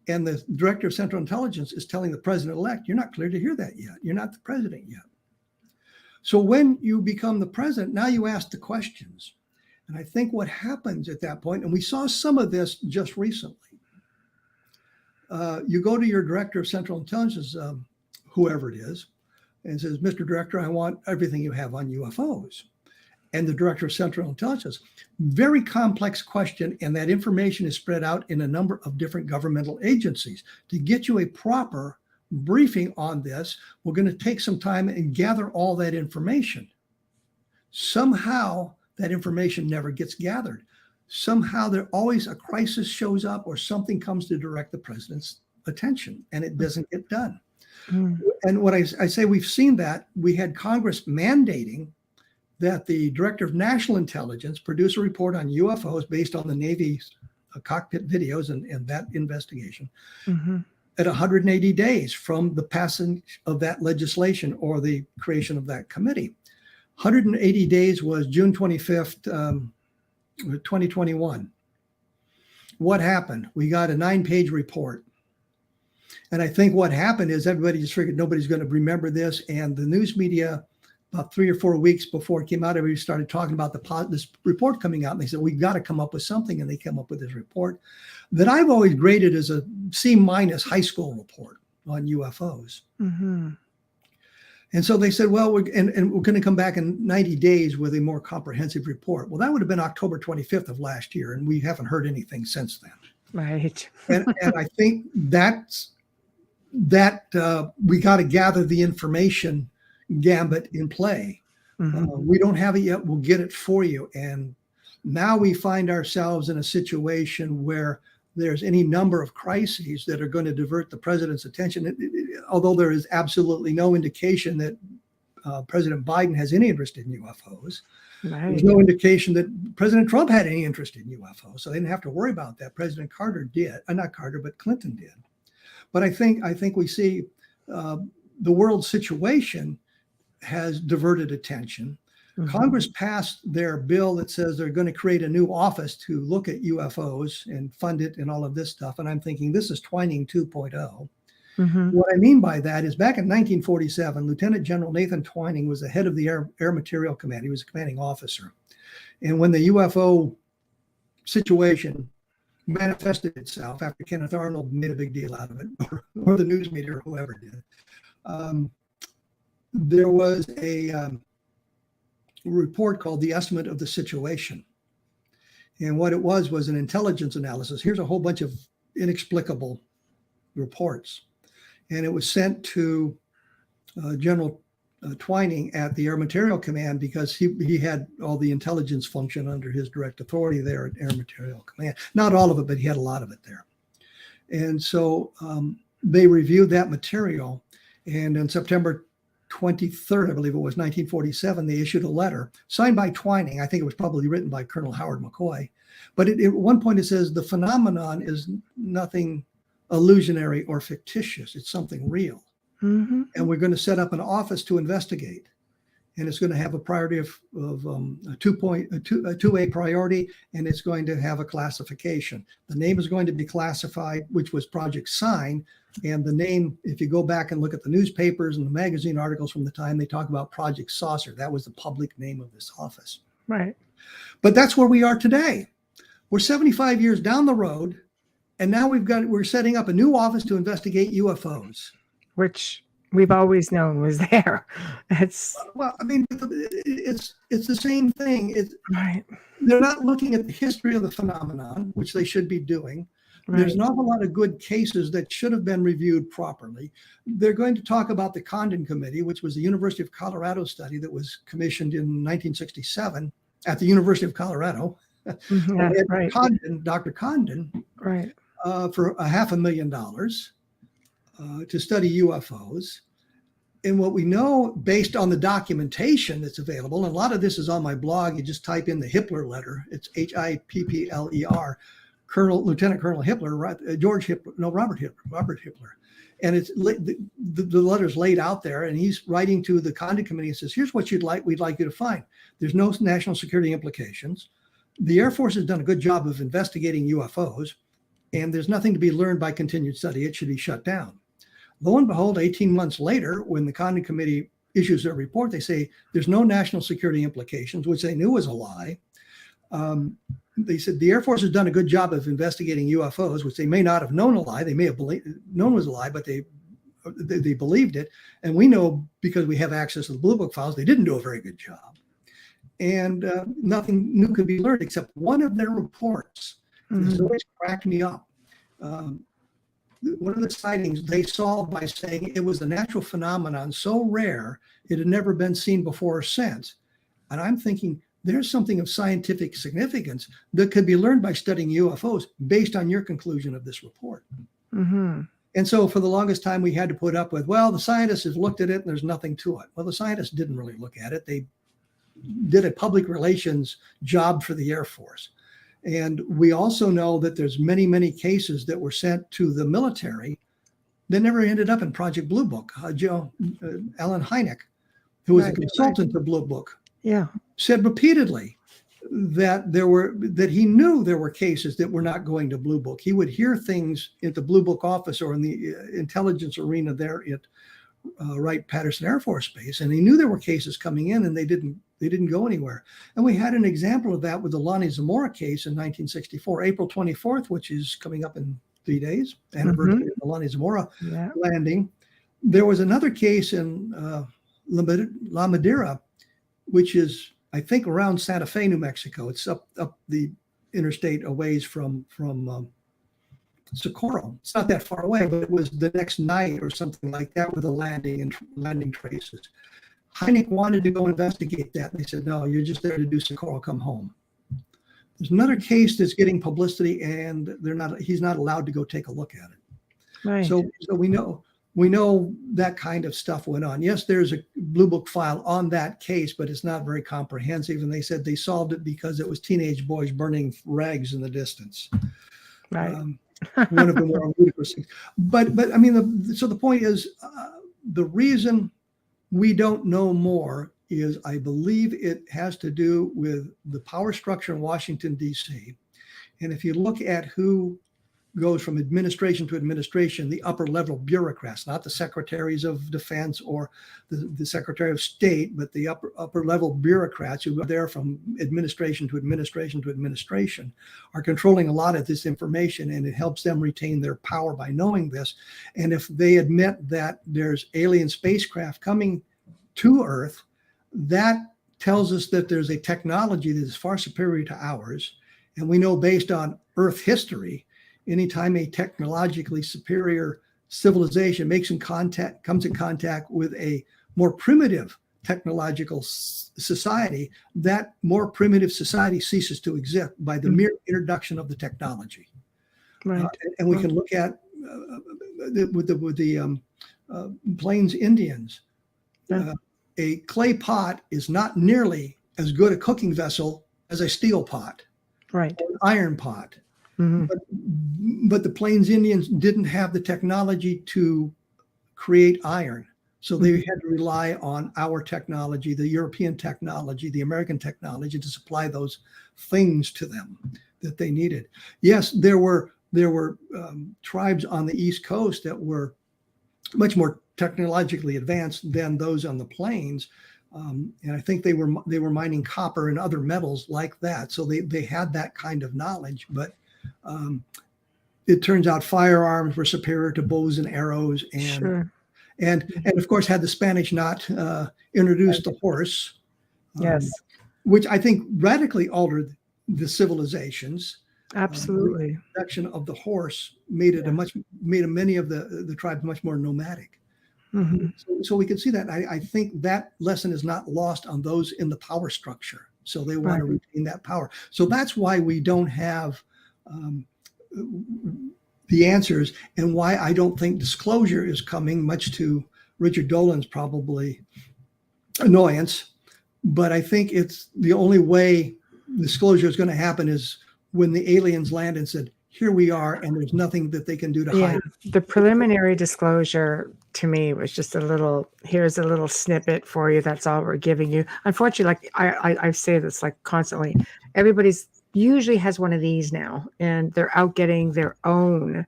And the director of Central Intelligence is telling the president-elect, "You're not cleared to hear that yet. You're not the president yet." So when you become the president, now you ask the questions. And I think what happens at that point, and we saw some of this just recently, you go to your director of Central Intelligence, whoever it is, and says, "Mr. Director, I want everything you have on UFOs." And the director of Central Intelligence, very complex question, and that information is spread out in a number of different governmental agencies. To get you a proper briefing on this, we're going to take some time and gather all that information. Somehow that information never gets gathered. Somehow there always a crisis shows up or something comes to direct the president's attention and it doesn't get done. And what I say, we've seen that. We had Congress mandating that the director of national intelligence produce a report on UFOs based on the Navy's cockpit videos and that investigation at 180 days from the passage of that legislation or the creation of that committee. 180 days was June 25th, 2021. What happened? We got a 9-page report. And I think what happened is everybody just figured nobody's going to remember this. And the news media, about 3 or 4 weeks before it came out, everybody started talking about this report coming out. And they said, "We've got to come up with something." And they came up with this report that I've always graded as a C- high school report on UFOs. And so they said, "Well, we're going to come back in 90 days with a more comprehensive report." Well, that would have been October 25th of last year. And we haven't heard anything since then. Right. and I think that we got to gather the information gambit in play. We don't have it yet. We'll get it for you. And now we find ourselves in a situation where there's any number of crises that are going to divert the president's attention, although there is absolutely no indication that President Biden has any interest in UFOs. Right. There's no indication that President Trump had any interest in UFOs, so they didn't have to worry about that. President Carter did, not Carter, but Clinton did. But I think we see the world situation has diverted attention. Mm-hmm. Congress passed their bill that says they're going to create a new office to look at UFOs and fund it and all of this stuff. And I'm thinking this is Twining 2.0. Mm-hmm. What I mean by that is back in 1947, Lieutenant General Nathan Twining was the head of the Air Materiel Command. He was a commanding officer. And when the UFO situation manifested itself after Kenneth Arnold made a big deal out of it, or the news media or whoever did, there was a report called the Estimate of the Situation. And what it was an intelligence analysis. Here's a whole bunch of inexplicable reports. And it was sent to General Twining at the Air Materiel Command because he had all the intelligence function under his direct authority there at Air Materiel Command. Not all of it, but he had a lot of it there. And so they reviewed that material. And on September 23rd, I believe it was 1947, they issued a letter signed by Twining. I think it was probably written by Colonel Howard McCoy. But at one point it says the phenomenon is nothing illusionary or fictitious. It's something real. Mm-hmm. And we're going to set up an office to investigate. And it's going to have a priority of a 2A priority, and it's going to have a classification. The name is going to be classified, which was Project Sign. And the name, if you go back and look at the newspapers and the magazine articles from the time, they talk about Project Saucer. That was the public name of this office. Right. But that's where we are today. We're 75 years down the road, and now we're setting up a new office to investigate UFOs. Which we've always known was there. Well, I mean, it's the same thing. Right. They're not looking at the history of the phenomenon, which they should be doing. Right. There's an awful lot of good cases that should have been reviewed properly. They're going to talk about the Condon Committee, which was the University of Colorado study that was commissioned in 1967 at the University of Colorado. Mm-hmm. Right. Dr. Condon, right, for $500,000 to study UFOs. And what we know based on the documentation that's available, and a lot of this is on my blog, you just type in the Hippler letter. It's Hippler, Lieutenant Colonel Hippler, Robert Hippler. And it's the letter's laid out there, and he's writing to the Condon Committee and says, here's what we'd like you to find. There's no national security implications. The Air Force has done a good job of investigating UFOs, and there's nothing to be learned by continued study. It should be shut down. Lo and behold, 18 months later, when the Condon Committee issues their report, they say there's no national security implications, which they knew was a lie. They said the Air Force has done a good job of investigating UFOs, which they may not have known a lie. They may have known was a lie, but they believed it. And we know, because we have access to the Blue Book files, they didn't do a very good job. And nothing new could be learned except one of their reports. Mm-hmm. This always cracked me up. One of the sightings they solved by saying it was a natural phenomenon so rare it had never been seen before or since. And I'm thinking there's something of scientific significance that could be learned by studying UFOs based on your conclusion of this report. Mm-hmm. And so for the longest time, we had to put up with, well, the scientists have looked at it and there's nothing to it. Well, the scientists didn't really look at it. They did a public relations job for the Air Force. And we also know that there's many, many cases that were sent to the military that never ended up in Project Blue Book. Alan Hynek, who was a consultant to Blue Book, said repeatedly that he knew there were cases that were not going to Blue Book. He would hear things at the Blue Book office or in the intelligence arena there at Wright-Patterson Air Force Base, and he knew there were cases coming in, and they didn't go anywhere. And we had an example of that with the Lonnie Zamora case in 1964, April 24th, which is coming up in 3 days, anniversary of the Lonnie Zamora landing. There was another case in La Madera, which is, I think, around Santa Fe, New Mexico. It's up the interstate a ways from Socorro. It's not that far away, but it was the next night or something like that with a landing and landing traces. Hynek wanted to go investigate that. And they said, no, you're just there to do Socorro, come home. There's another case that's getting publicity, and he's not allowed to go take a look at it. Right. So we know that kind of stuff went on. Yes, there's a blue book file on that case, but it's not very comprehensive. And they said they solved it because it was teenage boys burning rags in the distance. Right. One of the more ludicrous things. But I mean, so the point is, the reason we don't know more is, I believe it has to do with the power structure in Washington, D.C. And if you look at who goes from administration to administration, the upper level bureaucrats, not the secretaries of defense or the secretary of state, but the upper level bureaucrats who are there from administration to administration to administration, are controlling a lot of this information, and it helps them retain their power by knowing this. And if they admit that there's alien spacecraft coming to Earth, that tells us that there's a technology that is far superior to ours. And we know, based on Earth history, anytime a technologically superior civilization comes in contact with a more primitive technological society, that more primitive society ceases to exist by the mere introduction of the technology. Right. And we can look at with the Plains Indians. A clay pot is not nearly as good a cooking vessel as a steel pot, Right. or an iron pot. Mm-hmm. But the Plains Indians didn't have the technology to create iron. So they had to rely on our technology, the European technology, the American technology, to supply those things to them that they needed. Yes, there were tribes on the East Coast that were much more technologically advanced than those on the plains. And I think they were mining copper and other metals like that. So they had that kind of knowledge, but it turns out firearms were superior to bows and arrows, and of course, had the Spanish not introduced the horse, Yes, which I think radically altered the civilizations. absolutely. The introduction of the horse made many of the tribes much more nomadic. Mm-hmm. So we can see that. I think that lesson is not lost on those in the power structure. So they want to retain that power. So that's why we don't have the answers, and why I don't think disclosure is coming, much to Richard Dolan's probably annoyance. But I think it's the only way disclosure is going to happen is when the aliens land and said, here we are, and there's nothing that they can do to hide it. The preliminary disclosure to me was just here's a little snippet for you. That's all we're giving you. Unfortunately, like I say this like constantly, everybody's usually has one of these now, and they're out getting their own.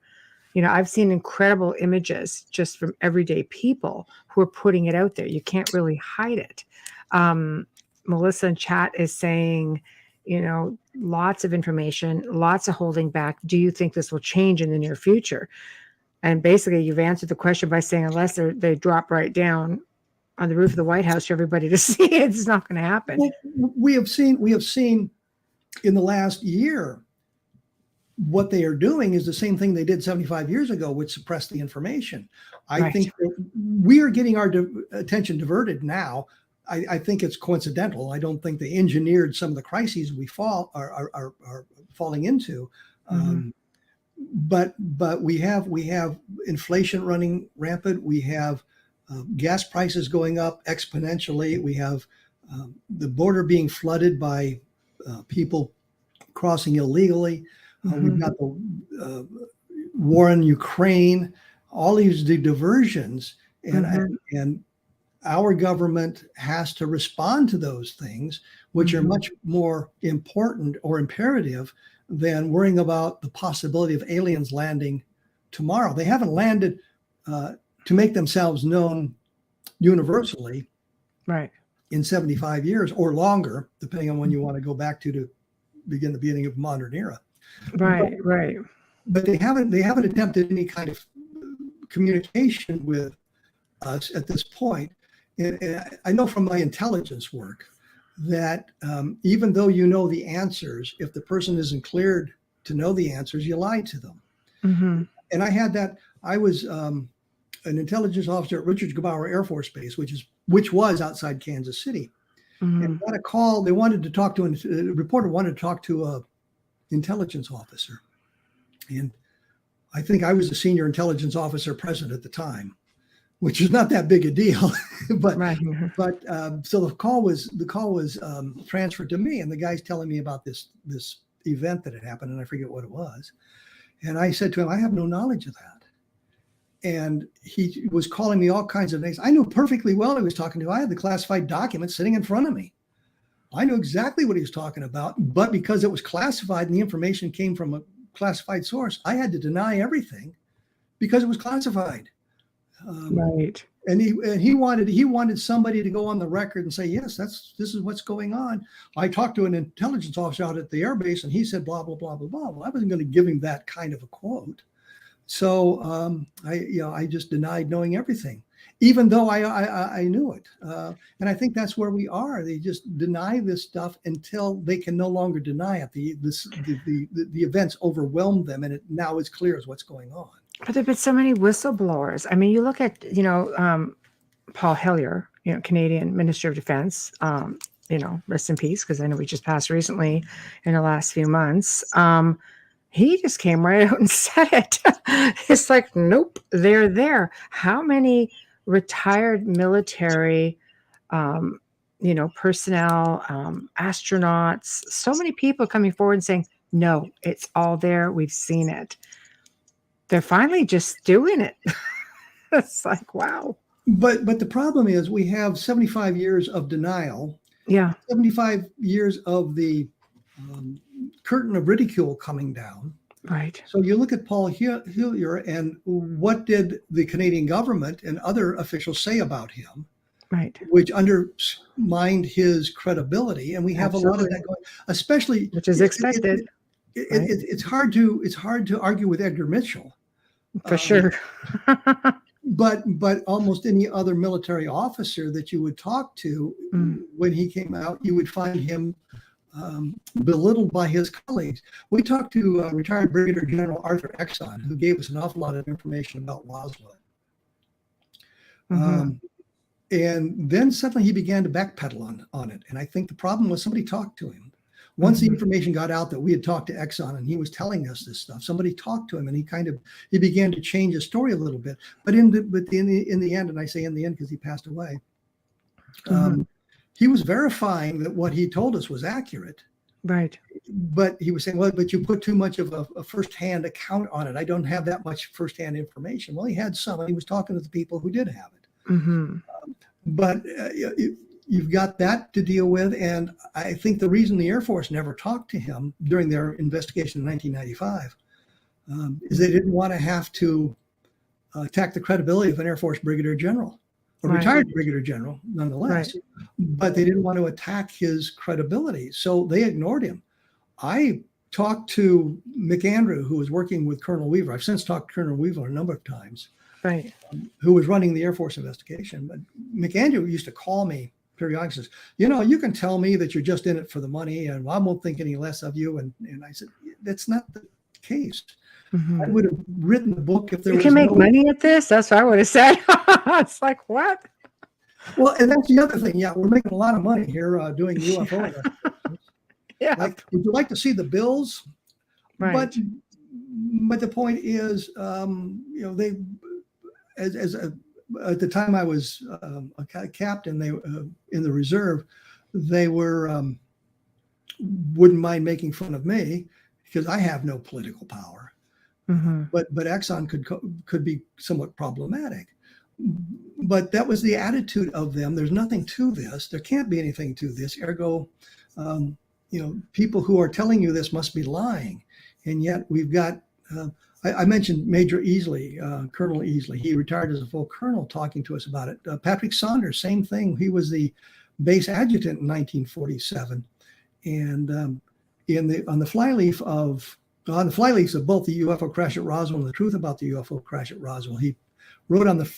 I've seen incredible images just from everyday people who are putting it out there. You can't really hide it. Melissa in chat is saying, lots of information, lots of holding back. Do you think this will change in the near future? And basically, you've answered the question by saying, unless they drop right down on the roof of the White House for everybody to see it, it's not going to happen. Well, we have seen in the last year, what they are doing is the same thing they did 75 years ago, which suppressed the information. I think we are getting our attention diverted now. I think it's coincidental. I don't think they engineered some of the crises we are falling into. But we have inflation running rampant. We have gas prices going up exponentially. We have the border being flooded by people crossing illegally. We've got the war in Ukraine, all these diversions, and our government has to respond to those things, which are much more important or imperative than worrying about the possibility of aliens landing tomorrow. They haven't landed to make themselves known universally in 75 years or longer, depending on when you want to go back to begin the beginning of modern era. Right. But they haven't attempted any kind of communication with us at this point. And I know from my intelligence work that even though you know the answers, if the person isn't cleared to know the answers, you lie to them. And I had that. I was an intelligence officer at Richard Air Force Base, which was outside Kansas City. And got a call. They wanted to talk to a reporter wanted to talk to intelligence officer. And I think I was the senior intelligence officer present at the time, which is not that big a deal. but Right. so the call was transferred to me, and the guy's telling me about this event that had happened, and I forget what it was. And I said to him, I have no knowledge of that. And he was calling me all kinds of names. I knew perfectly well who he was talking to. I had the classified document sitting in front of me. I knew exactly what he was talking about, but because it was classified and the information came from a classified source, I had to deny everything because it was classified. Right. And he wanted somebody to go on the record and say, yes, this is what's going on. I talked to an intelligence officer out at the air base, and he said blah blah blah blah blah. Well, I wasn't going to give him that kind of a quote, so I just denied knowing everything, even though I knew it. And I think that's where we are. They just deny this stuff until they can no longer deny it. The events overwhelm them, and it now is clear as what's going on. But there've been so many whistleblowers. I mean, you look at, Paul Hellyer, Canadian Minister of Defense, rest in peace, because I know we just passed recently in the last few months. He just came right out and said it. It's like, nope, they're there. How many retired military, personnel, astronauts, so many people coming forward and saying, no, it's all there. We've seen it. They're finally just doing it. It's like, wow. But the problem is we have 75 years of denial. Yeah. 75 years of the curtain of ridicule coming down. Right. So you look at Paul Hellyer, and what did the Canadian government and other officials say about him? Right. Which undermined his credibility. And we have a lot of that going, especially. Which is expected. It's hard to argue with Edgar Mitchell, for sure. but almost any other military officer that you would talk to when he came out, you would find him belittled by his colleagues. We talked to retired Brigadier General Arthur Exon, who gave us an awful lot of information about Roswell. And then suddenly he began to backpedal on it. And I think the problem was somebody talked to him. Once the information got out that we had talked to Exxon and he was telling us this stuff, somebody talked to him, and he began to change his story a little bit. But in the end, and I say in the end because he passed away, he was verifying that what he told us was accurate. Right. But he was saying, well, but you put too much of a firsthand account on it. I don't have that much firsthand information. Well, he had some, and he was talking to the people who did have it. But you've got that to deal with. And I think the reason the Air Force never talked to him during their investigation in 1995 is they didn't want to have to attack the credibility of an Air Force Brigadier General, a retired Brigadier General, nonetheless. But they didn't want to attack his credibility. So they ignored him. I talked to McAndrew, who was working with Colonel Weaver. I've since talked to Colonel Weaver a number of times, who was running the Air Force investigation. But McAndrew used to call me periodically, says, you can tell me that you're just in it for the money, and I won't think any less of you. And I said, that's not the case. I would have written the book if there was. You can make money at this? That's what I would have said. It's like, what? Well, and that's the other thing. Yeah, we're making a lot of money here doing UFO investigations. Would you like to see the bills? Right. But the point is, they, at the time I was a captain, they in the reserve, they wouldn't mind making fun of me because I have no political power. But Exxon could be somewhat problematic. But that was the attitude of them. There's nothing to this. There can't be anything to this. Ergo, people who are telling you this must be lying. And yet we've got. I mentioned Major Easley, Colonel Easley. He retired as a full colonel, talking to us about it. Patrick Saunders, same thing. He was the base adjutant in 1947, and on the flyleaf of both the UFO crash at Roswell and the truth about the UFO crash at Roswell, he wrote on the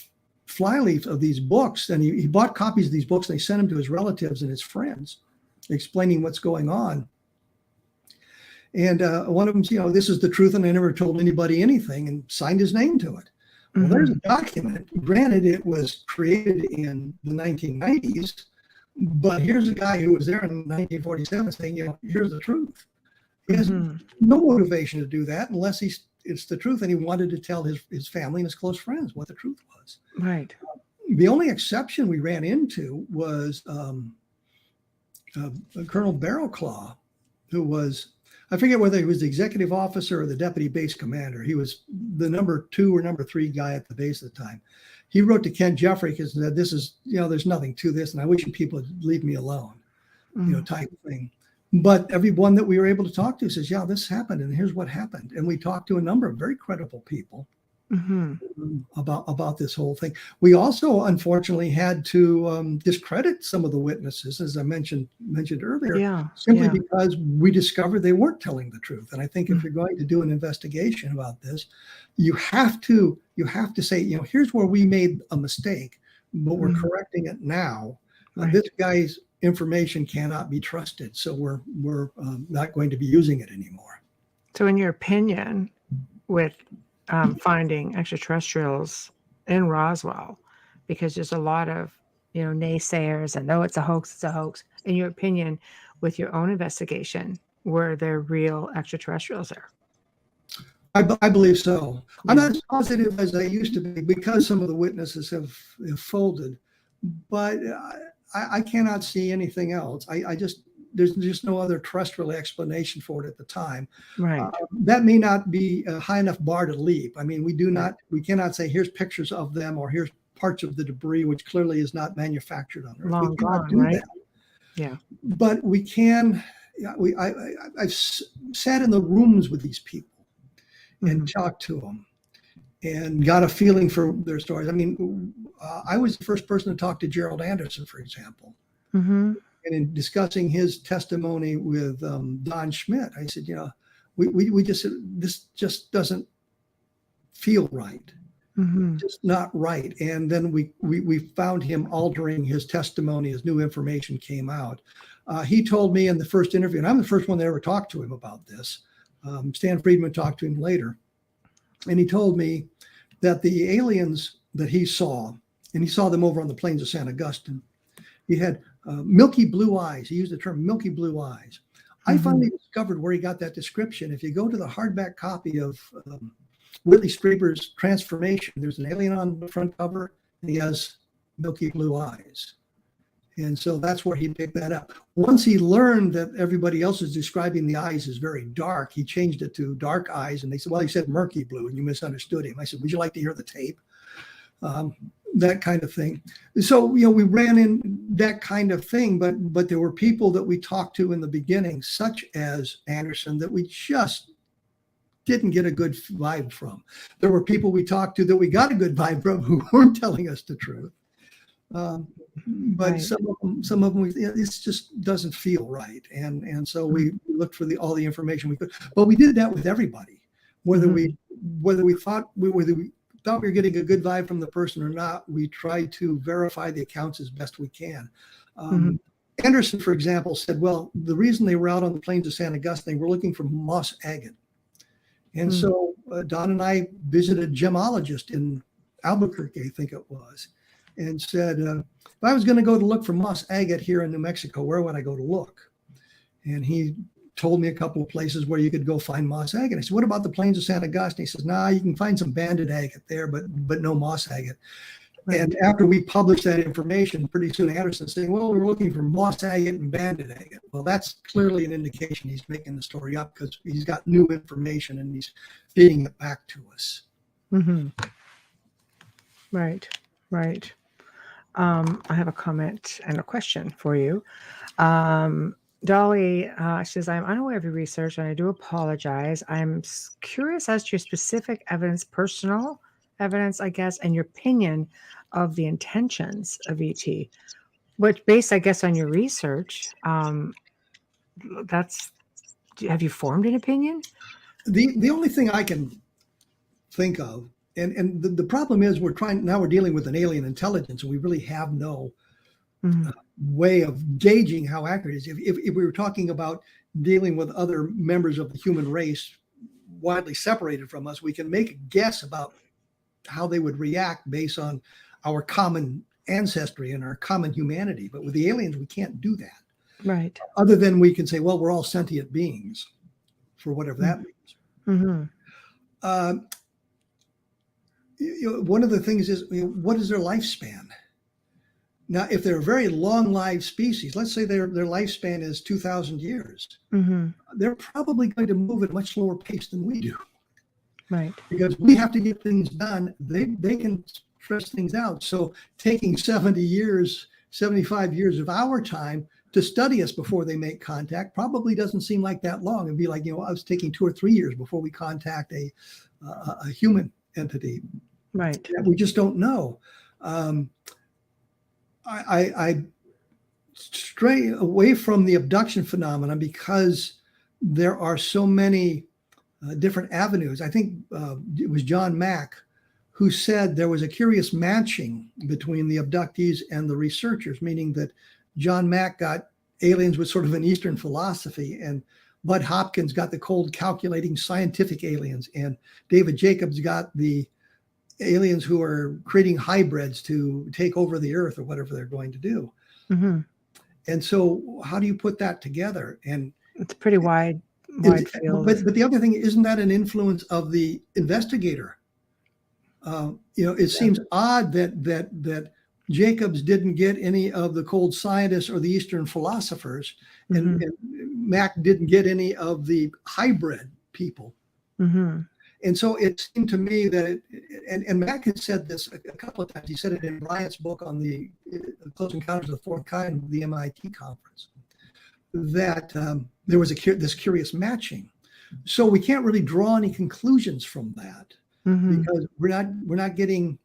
flyleaf of these books, and he bought copies of these books, and he sent them to his relatives and his friends, explaining what's going on. And one of them, this is the truth, and I never told anybody anything, and signed his name to it. Well, there's a document. Granted, it was created in the 1990s, but here's a guy who was there in 1947 saying, here's the truth. He has no motivation to do that unless it's the truth, and he wanted to tell his family and his close friends what the truth was. Right. The only exception we ran into was Colonel Barrowclaw, who was, I forget whether he was the executive officer or the deputy base commander. He was the number 2 or number 3 guy at the base at the time. He wrote to Ken Jeffrey and said, "This is, there's nothing to this, and I wish you people would leave me alone," type of thing. But everyone that we were able to talk to says, "Yeah, this happened, and here's what happened." And we talked to a number of very credible people about this whole thing. We also, unfortunately, had to discredit some of the witnesses, as I mentioned earlier, simply because we discovered they weren't telling the truth. And I think if you're going to do an investigation about this, you have to say, here's where we made a mistake, but we're correcting it now. Right. This guy's information cannot be trusted, so we're not going to be using it anymore. So, in your opinion, with finding extraterrestrials in Roswell, because there's a lot of naysayers and no, it's a hoax. In your opinion, with your own investigation, were there real extraterrestrials there? I believe so. I'm not as positive as I used to be because some of the witnesses have folded, but I cannot see anything else. There's just no other terrestrial explanation for it at the time. Right. That may not be a high enough bar to leap. I mean, we cannot say here's pictures of them or here's parts of the debris, which clearly is not manufactured on Earth. Long we cannot gone, do right? that. Yeah. But we can. I've sat in the rooms with these people and talked to them and got a feeling for their stories. I mean, I was the first person to talk to Gerald Anderson, for example. And in discussing his testimony with Don Schmidt, I said, this just doesn't feel right. Just not right. And then we found him altering his testimony as new information came out. He told me in the first interview, and I'm the first one that ever talked to him about this. Stan Friedman talked to him later. And he told me that the aliens that he saw, and he saw them over on the plains of San Augustine, he had milky blue eyes. He used the term milky blue eyes. I finally discovered where he got that description. If you go to the hardback copy of Whitley Strieber's Transformation, there's an alien on the front cover, and he has milky blue eyes. And so that's where he picked that up. Once he learned that everybody else is describing the eyes as very dark, he changed it to dark eyes. And they said, well, he said murky blue, and you misunderstood him. I said, would you like to hear the tape? That kind of thing. So, we ran in that kind of thing, but there were people that we talked to in the beginning, such as Anderson, that we just didn't get a good vibe from. There were people we talked to that we got a good vibe from who weren't telling us the truth. But right. some of them, this just doesn't feel right. And so we looked for all the information we could, but we did that with everybody, whether we thought we were getting a good vibe from the person or not. We tried to verify the accounts as best we can. Anderson, for example, said, well, the reason they were out on the plains of San Augustine, they were looking for moss agate. And so Don and I visited a gemologist in Albuquerque, I think it was, and said, if I was going to go to look for moss agate here in New Mexico, where would I go to look? And he told me a couple of places where you could go find moss agate. I said, what about the plains of San Augustine? He says, you can find some banded agate there, but no moss agate. Right. And after we published that information, pretty soon Anderson saying, well, we're looking for moss agate and banded agate. Well, that's clearly an indication he's making the story up because he's got new information and he's feeding it back to us. Right. I have a comment and a question for you. Dolly says, I'm unaware of your research and I do apologize. I'm curious as to your specific evidence, personal evidence, I guess, and your opinion of the intentions of ET, which based, I guess, on your research, have you formed an opinion? The only thing I can think of, and the problem is we're dealing with an alien intelligence, and we really have no way of gauging how accurate it is. If we were talking about dealing with other members of the human race widely separated from us, we can make a guess about how they would react based on our common ancestry and our common humanity. But with the aliens, we can't do that. Right. Other than we can say, well, we're all sentient beings. for whatever that means. Mm-hmm. One of the things is, what is their lifespan? Now, if they're a very long-lived species, let's say their lifespan is 2,000 years, they're probably going to move at a much slower pace than we do. Right. Because we have to get things done. They can stress things out. So taking 70 years, 75 years of our time to study us before they make contact probably doesn't seem like that long. It'd be like, I was taking 2 or 3 years before we contact a human entity. Right. We just don't know. I stray away from the abduction phenomenon because there are so many different avenues. I think it was John Mack who said there was a curious matching between the abductees and the researchers, meaning that John Mack got aliens with sort of an Eastern philosophy, and Bud Hopkins got the cold, calculating scientific aliens, and David Jacobs got the aliens who are creating hybrids to take over the earth or whatever they're going to do. And so how do you put that together? And it's pretty wide field. But the other thing, isn't that an influence of the investigator? It seems odd that Jacobs didn't get any of the cold scientists or the Eastern philosophers, and Mack didn't get any of the hybrid people. And so it seemed to me that, and Mack had said this a couple of times. He said it in Bryant's book on the Close Encounters of the Fourth Kind, the MIT conference, that there was this curious matching. So we can't really draw any conclusions from that because we're not getting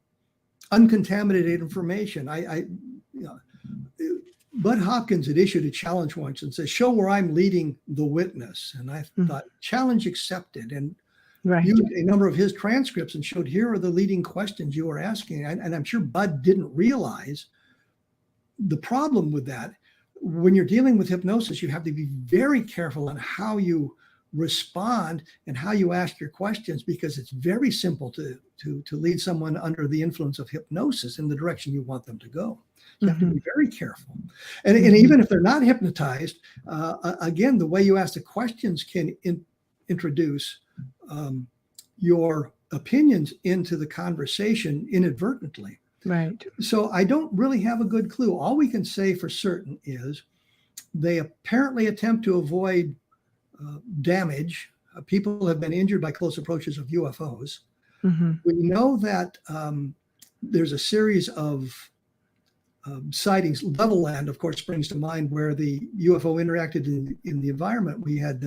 uncontaminated information. Bud Hopkins had issued a challenge once and said, "Show where I'm leading the witness." And I thought, challenge accepted. And used a number of his transcripts and showed, here are the leading questions you are asking. And I'm sure Bud didn't realize the problem with that. When you're dealing with hypnosis, you have to be very careful on how you respond and how you ask your questions, because it's very simple to lead someone under the influence of hypnosis in the direction you want them to go. You have to be very careful. And even if they're not hypnotized, again, the way you ask the questions can introduce your opinions into the conversation inadvertently. Right. So I don't really have a good clue. All we can say for certain is they apparently attempt to avoid damage. People have been injured by close approaches of UFOs. We know that there's a series of sightings. Levelland, of course, springs to mind, where the UFO interacted in the environment. We had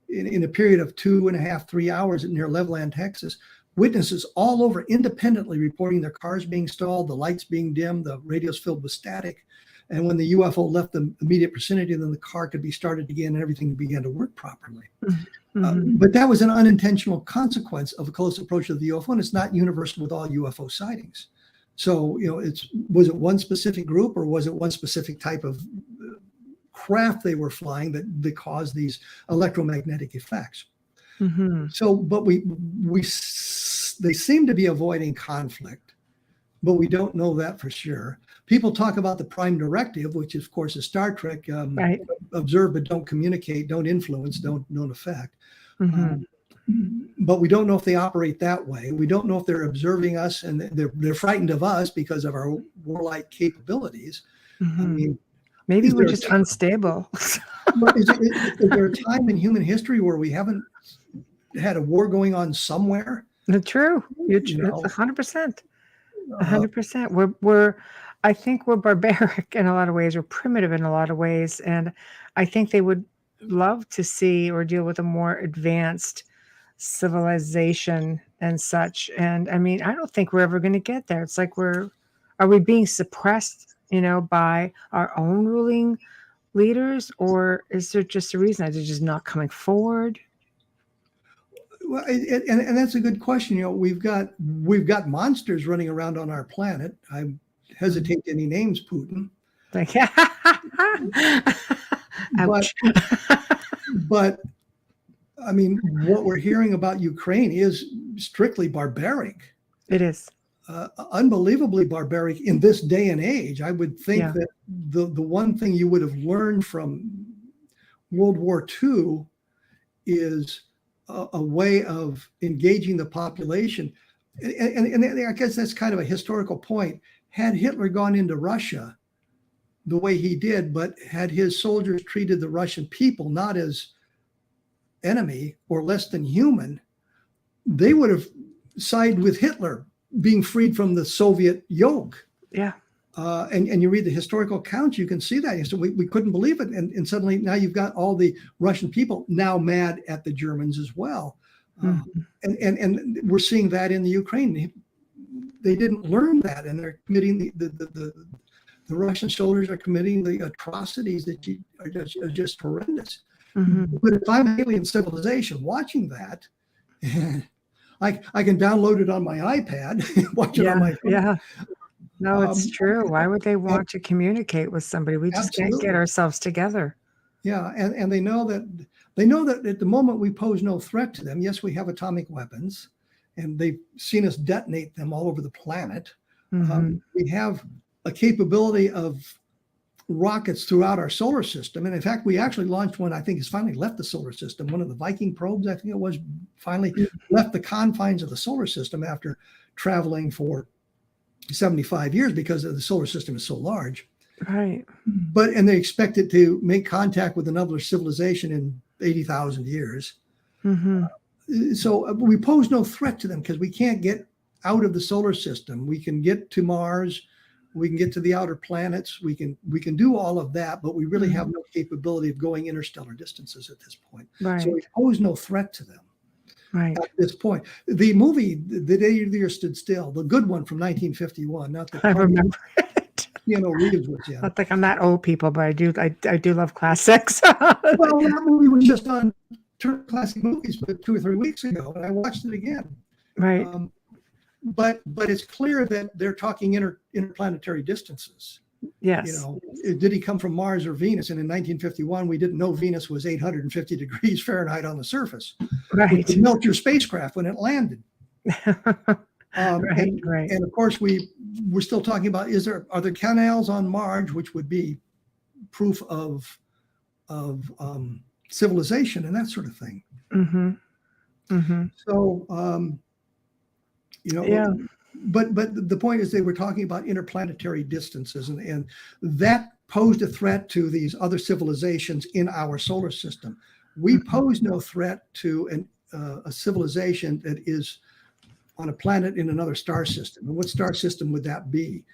in a period of 2.5, 3 hours near Levelland, Texas, witnesses all over independently reporting their cars being stalled, the lights being dimmed, the radios filled with static. And when the UFO left the immediate vicinity, then the car could be started again and everything began to work properly. But that was an unintentional consequence of a close approach of the UFO, and it's not universal with all UFO sightings. So, was it one specific group, or was it one specific type of craft they were flying that caused these electromagnetic effects? So, but they seem to be avoiding conflict, but we don't know that for sure. People talk about the prime directive, which of course is Star Trek, observe but don't communicate, don't influence, don't affect. But we don't know if they operate that way. We don't know if they're observing us and they're frightened of us because of our warlike capabilities. I mean, maybe we're just unstable. Is there a time in human history where we haven't had a war going on somewhere? True. It's 100%. 100%. I think we're barbaric in a lot of ways. We're primitive in a lot of ways. And I think they would love to see or deal with a more advanced civilization and such. And I mean, I don't think we're ever going to get there. It's like are we being suppressed, by our own ruling leaders, or is there just a reason that they're just not coming forward? Well, and that's a good question. We've got monsters running around on our planet. I hesitate to any names, Putin. Like, but I mean, what we're hearing about Ukraine is strictly barbaric. It is. Unbelievably barbaric in this day and age. I would think that the one thing you would have learned from World War II is a way of engaging the population. And I guess that's kind of a historical point. Had Hitler gone into Russia the way he did, but had his soldiers treated the Russian people not as enemy or less than human, they would have sided with Hitler being freed from the Soviet yoke. Yeah. And you read the historical accounts, you can see that. So we couldn't believe it. And suddenly now you've got all the Russian people now mad at the Germans as well. And we're seeing that in the Ukraine. They didn't learn that, and they're committing the Russian soldiers are committing the atrocities that are just horrendous. But if I'm an alien civilization watching that, I can download it on my iPad, watch it on my phone. Yeah. No, it's true. Why would they want to communicate with somebody? We just can't get ourselves together. Yeah, and they know that at the moment we pose no threat to them. Yes, we have atomic weapons, and they've seen us detonate them all over the planet. We have a capability of rockets throughout our solar system. And in fact, we actually launched one, I think has finally left the solar system. One of the Viking probes, I think it was, finally left the confines of the solar system after traveling for 75 years because the solar system is so large. Right. And they expect it to make contact with another civilization in 80,000 years. So we pose no threat to them because we can't get out of the solar system. We can get to Mars. We can get to the outer planets. We can do all of that, but we really have no capability of going interstellar distances at this point. Right. So we pose no threat to them. Right. At this point, the movie "The Day the Earth Stood Still," the good one from 1951, not the I remember it. Reeves was in. Not like I'm not old people, but I do love classics. Well, that movie was just on classic movies 2 or 3 weeks ago, and I watched it again. Right. But it's clear that they're talking interplanetary distances. Yes. Did he come from Mars or Venus? And in 1951, we didn't know Venus was 850 degrees Fahrenheit on the surface. Right. It would melt your spacecraft when it landed. Right. And of course, we're still talking about are there canals on Mars, which would be proof of civilization and that sort of thing. So yeah. But the point is they were talking about interplanetary distances, and that posed a threat to these other civilizations in our solar system. We pose no threat to a civilization that is on a planet in another star system. And what star system would that be?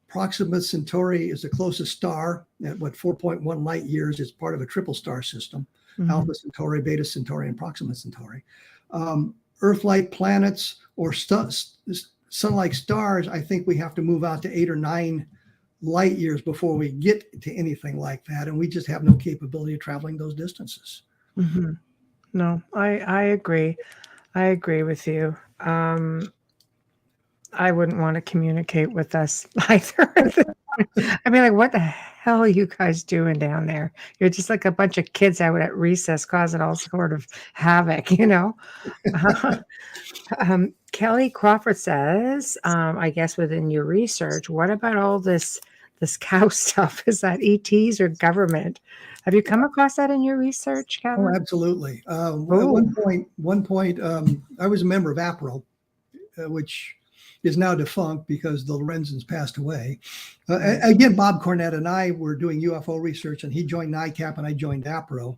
Proxima Centauri is the closest star at 4.1 light years. It's part of a triple star system: Alpha Centauri, Beta Centauri, and Proxima Centauri. Earth-like planets or sun-like stars, I think we have to move out to 8 or 9 light years before we get to anything like that, and we just have no capability of traveling those distances. No, I agree. I agree with you. I wouldn't want to communicate with us either. I mean, like, what the hell are you guys doing down there? You're just like a bunch of kids out at recess causing all sort of havoc, Kelly Crawford says, I guess within your research, what about all this cow stuff? Is that ETs or government? Have you come across that in your research, Kevin? Oh, absolutely. At one point, I was a member of APRO, which is now defunct because the Lorenzens passed away. Again, Bob Cornett and I were doing UFO research, and he joined NICAP and I joined APRO.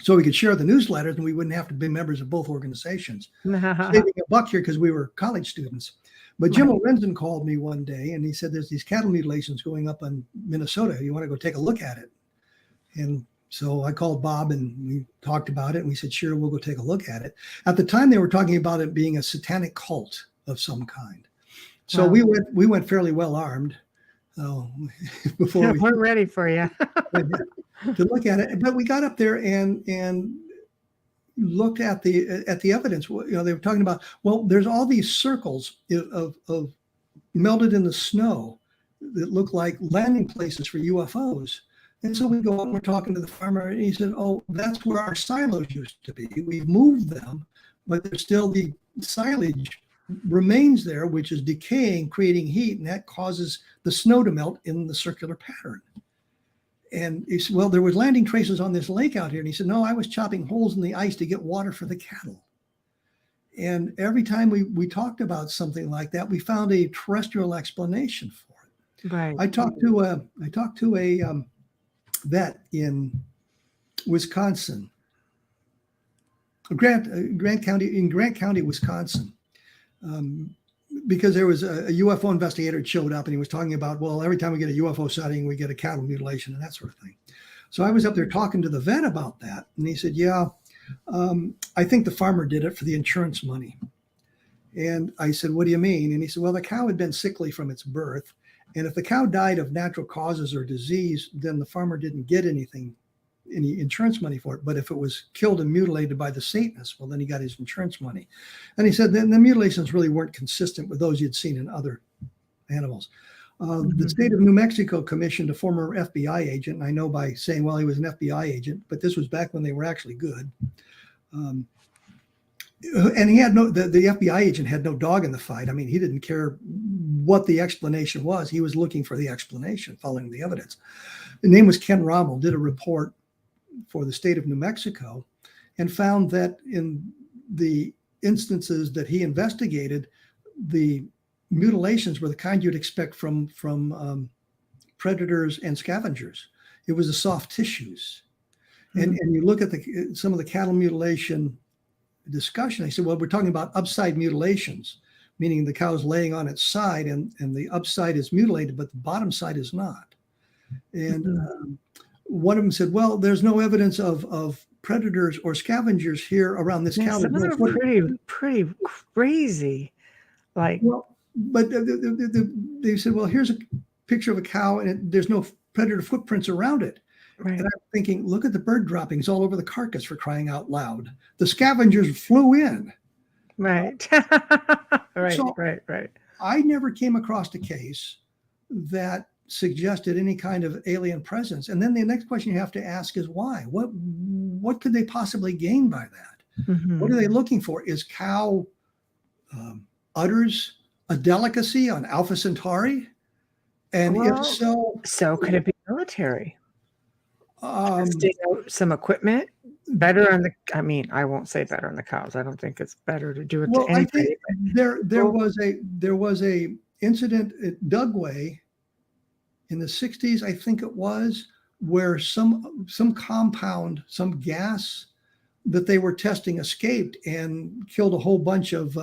So we could share the newsletters and we wouldn't have to be members of both organizations. Saving a buck here because we were college students. But Jim Lorenzen called me one day and he said, there's these cattle mutilations going up in Minnesota. You want to go take a look at it? And so I called Bob and we talked about it, and we said, sure, we'll go take a look at it. At the time, they were talking about it being a satanic cult of some kind. So we went fairly well armed. Before we're ready for you to look at it. But we got up there and looked at the evidence. They were talking about, well, there's all these circles of melted in the snow that look like landing places for UFOs. And so we go out and we're talking to the farmer, and he said, oh, that's where our silos used to be. We've moved them, but there's still the silage remains there, which is decaying, creating heat, and that causes the snow to melt in the circular pattern. And he said, well, there was landing traces on this lake out here. And he said, no, I was chopping holes in the ice to get water for the cattle. And every time we talked about something like that, we found a terrestrial explanation for it. Right. I talked to a vet in Wisconsin, Grant County, Wisconsin, because there was a UFO investigator that showed up, and he was talking about, well, every time we get a UFO sighting, we get a cattle mutilation and that sort of thing. So I was up there talking to the vet about that, and he said, yeah, I think the farmer did it for the insurance money. And I said, what do you mean? And he said, well, the cow had been sickly from its birth, and if the cow died of natural causes or disease, then the farmer didn't get any insurance money for it. But if it was killed and mutilated by the Satanists, well, then he got his insurance money. And he said then the mutilations really weren't consistent with those you'd seen in other animals. The state of New Mexico commissioned a former FBI agent, and I know by saying, well, he was an FBI agent, but this was back when they were actually good. And he had the FBI agent had no dog in the fight. I mean, he didn't care what the explanation was. He was looking for the explanation, following the evidence. The name was Ken Rommel, did a report for the state of New Mexico, and found that in the instances that he investigated, the mutilations were the kind you'd expect from predators and scavengers. It was the soft tissues. And you look at some of the cattle mutilation discussion, I said, well, we're talking about upside mutilations, meaning the cow's laying on its side and the upside is mutilated, but the bottom side is not. And one of them said, well, there's no evidence of predators or scavengers here around this cow. Some of them are pretty crazy. Like, well, but they said, well, here's a picture of a cow and there's no predator footprints around it. Right. And I'm thinking, look at the bird droppings all over the carcass, for crying out loud. The scavengers flew in. Right. Right. So right. I never came across a case that suggested any kind of alien presence. And then the next question you have to ask is why? What could they possibly gain by that? What are they looking for? Is cow udders a delicacy on Alpha Centauri? And if so could it be military? Some equipment better on the, I mean, I won't say better on the cows. I don't think it's better to do it to anybody. There was a incident at Dugway in the 60s, I think it was, where some compound, some gas that they were testing escaped and killed a whole bunch of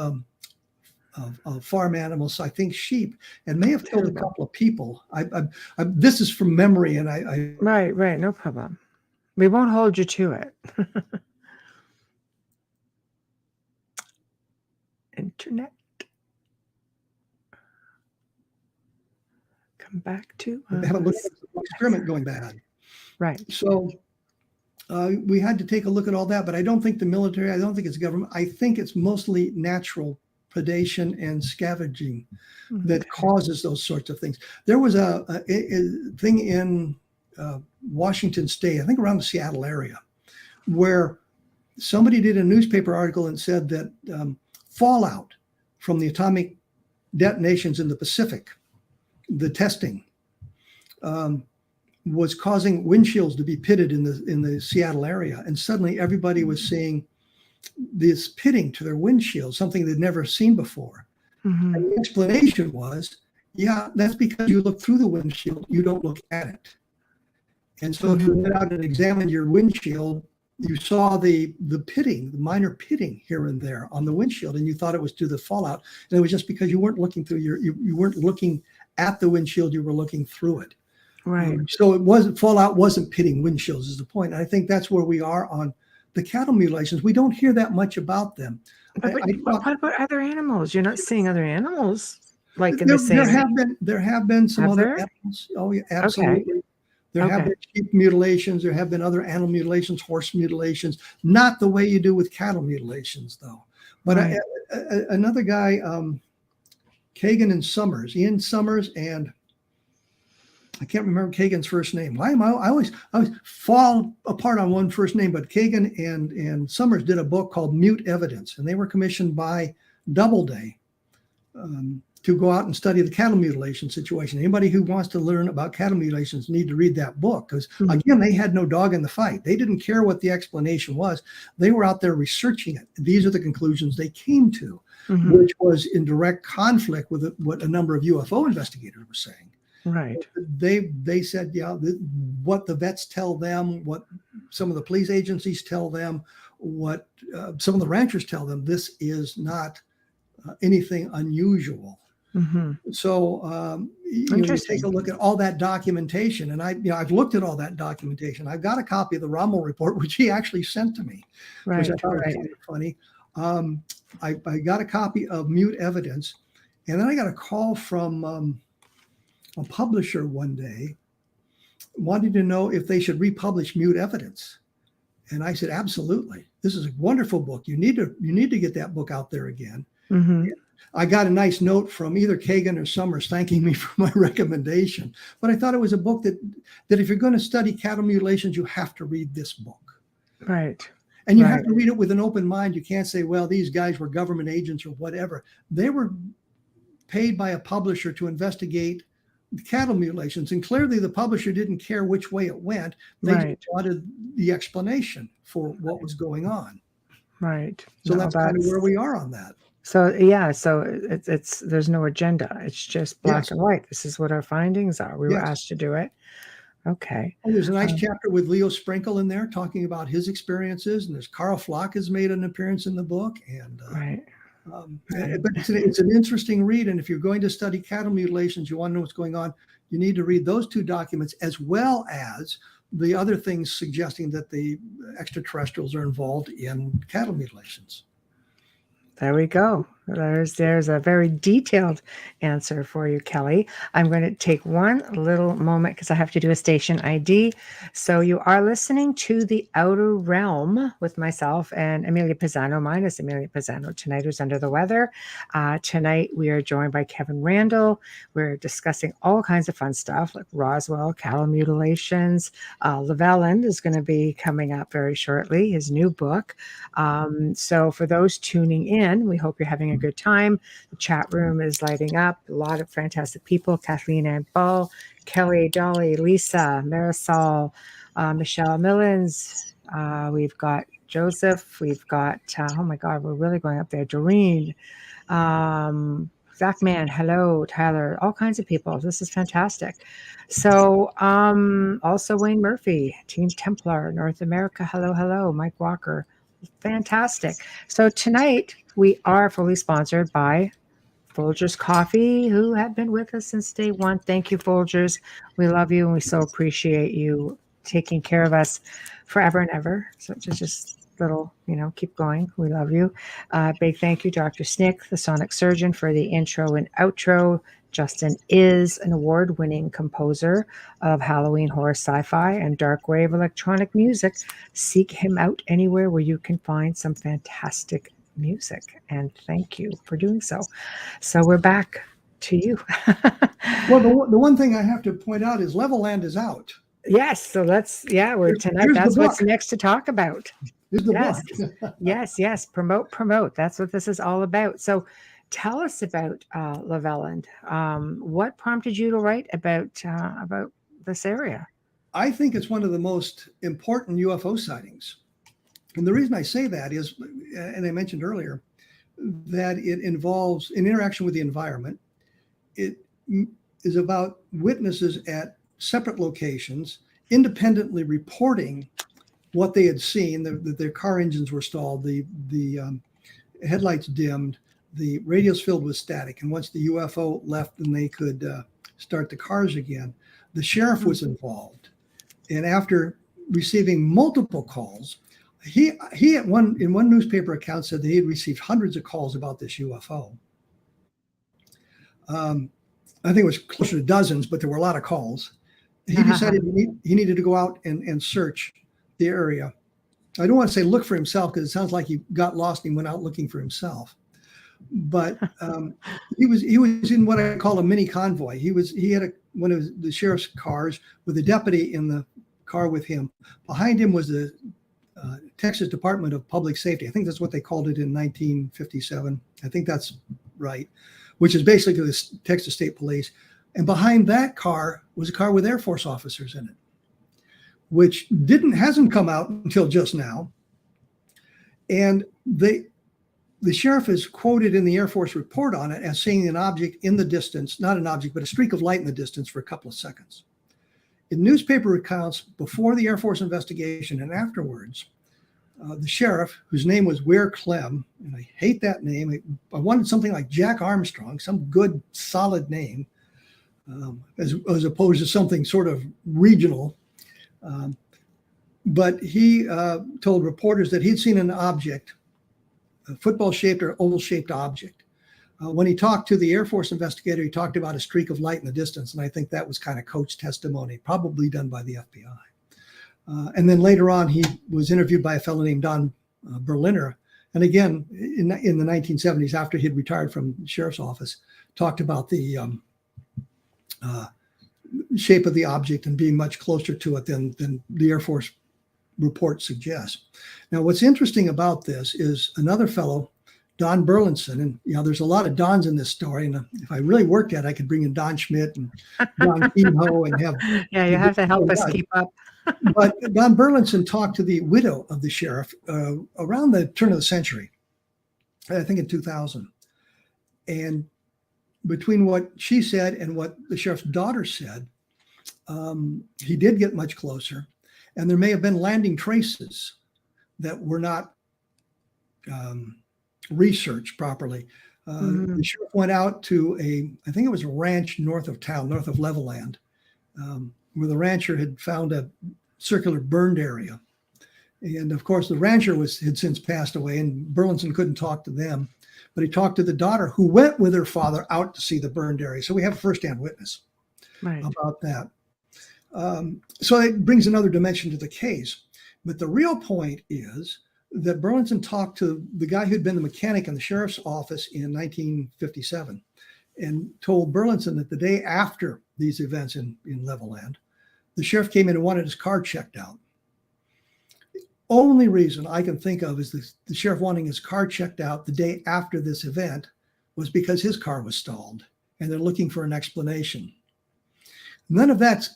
farm animals, I think sheep, and may have killed a couple of people. This is from memory, and I right, no problem. We won't hold you to it. Internet. Come back to have a look at the experiment going bad. Right. So we had to take a look at all that, but I don't think the military, I don't think it's government. I think it's mostly natural predation and scavenging that causes those sorts of things. There was a thing in Washington State, I think around the Seattle area, where somebody did a newspaper article and said that fallout from the atomic detonations in the Pacific, the testing, was causing windshields to be pitted in the Seattle area, and suddenly everybody was seeing this pitting to their windshield, something they'd never seen before. And the explanation was, yeah, that's because you look through the windshield, you don't look at it. And so if you went out and examined your windshield, you saw the pitting, the minor pitting here and there on the windshield, and you thought it was due to the fallout. And it was just because you weren't looking through you weren't looking at the windshield, you were looking through it. Right. So fallout wasn't pitting windshields is the point. And I think that's where we are on the cattle mutilations. We don't hear that much about them. But what about other animals? You're not seeing other animals like in the same. There have been some other animals. Oh yeah, absolutely. Okay. There have been sheep mutilations. There have been other animal mutilations, horse mutilations. Not the way you do with cattle mutilations, though. But another guy, Kagan and Summers, Ian Summers, and I can't remember Kagan's first name. Why am I always fall apart on one first name? But Kagan and Summers did a book called Mute Evidence, and they were commissioned by Doubleday. to go out and study the cattle mutilation situation. Anybody who wants to learn about cattle mutilations need to read that book, because again, they had no dog in the fight. They didn't care what the explanation was. They were out there researching it. These are the conclusions they came to, which was in direct conflict with what a number of UFO investigators were saying. Right. They said, yeah, what the vets tell them, what some of the police agencies tell them, what some of the ranchers tell them, this is not anything unusual. So you take a look at all that documentation, and I've looked at all that documentation. I've got a copy of the Randle report, which he actually sent to me, which I thought was kind of funny. I got a copy of Mute Evidence, and then I got a call from a publisher one day wanting to know if they should republish Mute Evidence. And I said, absolutely. This is a wonderful book. You need to get that book out there again. I got a nice note from either Kagan or Summers thanking me for my recommendation. But I thought it was a book that if you're going to study cattle mutilations, you have to read this book. Right. And you have to read it with an open mind. You can't say, well, these guys were government agents or whatever. They were paid by a publisher to investigate the cattle mutilations. And clearly the publisher didn't care which way it went. They just wanted the explanation for what was going on. Right. So that's kind of where we are on that. So yeah, so it's there's no agenda. It's just black and white. This is what our findings are. We were asked to do it. Okay. And there's a nice chapter with Leo Sprinkle in there talking about his experiences, and there's Carl Flock has made an appearance in the book, and but it's an interesting read. And if you're going to study cattle mutilations, you want to know what's going on, you need to read those two documents as well as the other things suggesting that the extraterrestrials are involved in cattle mutilations. There we go. There's a very detailed answer for you, Kelly. I'm going to take one little moment because I have to do a station ID. So you are listening to The Outer Realm with myself and Amelia Pisano, minus Amelia Pisano tonight, who's under the weather. Tonight we are joined by Kevin Randle. We're discussing all kinds of fun stuff like Roswell, cattle mutilations. Levelland is going to be coming up very shortly, his new book. So for those tuning in, we hope you're having a good time. The chat room is lighting up. A lot of fantastic people. Kathleen Ann Ball, Kelly, Dolly, Lisa, Marisol, Michelle Millens. We've got Joseph. We've got, oh my God, we're really going up there. Doreen, Zach Man, hello, Tyler, all kinds of people. This is fantastic. So also Wayne Murphy, Team Templar, North America. Hello, hello. Mike Walker. Fantastic. So tonight we are fully sponsored by Folgers Coffee, who have been with us since day one. Thank you, Folgers. We love you and we so appreciate you taking care of us forever and ever. So just little, keep going. We love you. Big thank you, Dr. Snick, the sonic surgeon, for the intro and outro. Justin is an award-winning composer of Halloween horror sci-fi and dark wave electronic music. Seek him out anywhere where you can find some fantastic music. And thank you for doing so. So we're back to you. Well, the one thing I have to point out is Levelland is out. Yes. So we're tonight. That's what's next to talk about. Yes. Promote. That's what this is all about. So tell us about Levelland. What prompted you to write about this area? I think it's one of the most important UFO sightings. And the reason I say that is, and I mentioned earlier, that it involves an interaction with the environment. It is about witnesses at separate locations, independently reporting what they had seen, that their car engines were stalled, the headlights dimmed, the radios filled with static. And once the UFO left, then they could start the cars again. The sheriff was involved. And after receiving multiple calls, he in one newspaper account said that he had received hundreds of calls about this UFO. I think it was closer to dozens, but there were a lot of calls. He decided he needed to go out and search the area. I don't want to say look for himself, because it sounds like he got lost and went out looking for himself. But he was in what I call a mini convoy. He had one of the sheriff's cars with a deputy in the car with him. Behind him was the Texas Department of Public Safety. I think that's what they called it in 1957. I think that's right, which is basically the Texas State Police. And behind that car was a car with Air Force officers in it, which hasn't come out until just now. And the sheriff is quoted in the Air Force report on it as seeing an object in the distance, not an object, but a streak of light in the distance for a couple of seconds. In newspaper accounts before the Air Force investigation and afterwards, the sheriff, whose name was Weir Clem, and I hate that name. I wanted something like Jack Armstrong, some good, solid name, as opposed to something sort of regional. But he told reporters that he'd seen an object, a football-shaped or oval-shaped object. When he talked to the Air Force investigator, he talked about a streak of light in the distance, and I think that was kind of coach testimony, probably done by the FBI. And then later on, he was interviewed by a fellow named Don Berliner. And again, in the 1970s, after he'd retired from the sheriff's office, talked about the shape of the object and being much closer to it than the Air Force report suggests. Now, what's interesting about this is another fellow, Don Burlinson, and there's a lot of Dons in this story. And if I really worked at it, I could bring in Don Schmidt and Don Kehoe and have. Yeah, you have to help us keep up. But Don Burlinson talked to the widow of the sheriff around the turn of the century, I think in 2000. And between what she said and what the sheriff's daughter said, he did get much closer. And there may have been landing traces that were not researched properly. The sheriff went out to I think it was a ranch north of town, north of Levelland, where the rancher had found a circular burned area. And of course, the rancher had since passed away, and Burlinson couldn't talk to them, but he talked to the daughter who went with her father out to see the burned area. So we have a firsthand witness about that. So it brings another dimension to the case. But the real point is that Burlinson talked to the guy who'd been the mechanic in the sheriff's office in 1957 and told Burlinson that the day after these events in Levelland, the sheriff came in and wanted his car checked out. The only reason I can think of is the sheriff wanting his car checked out the day after this event was because his car was stalled, and they're looking for an explanation. None of that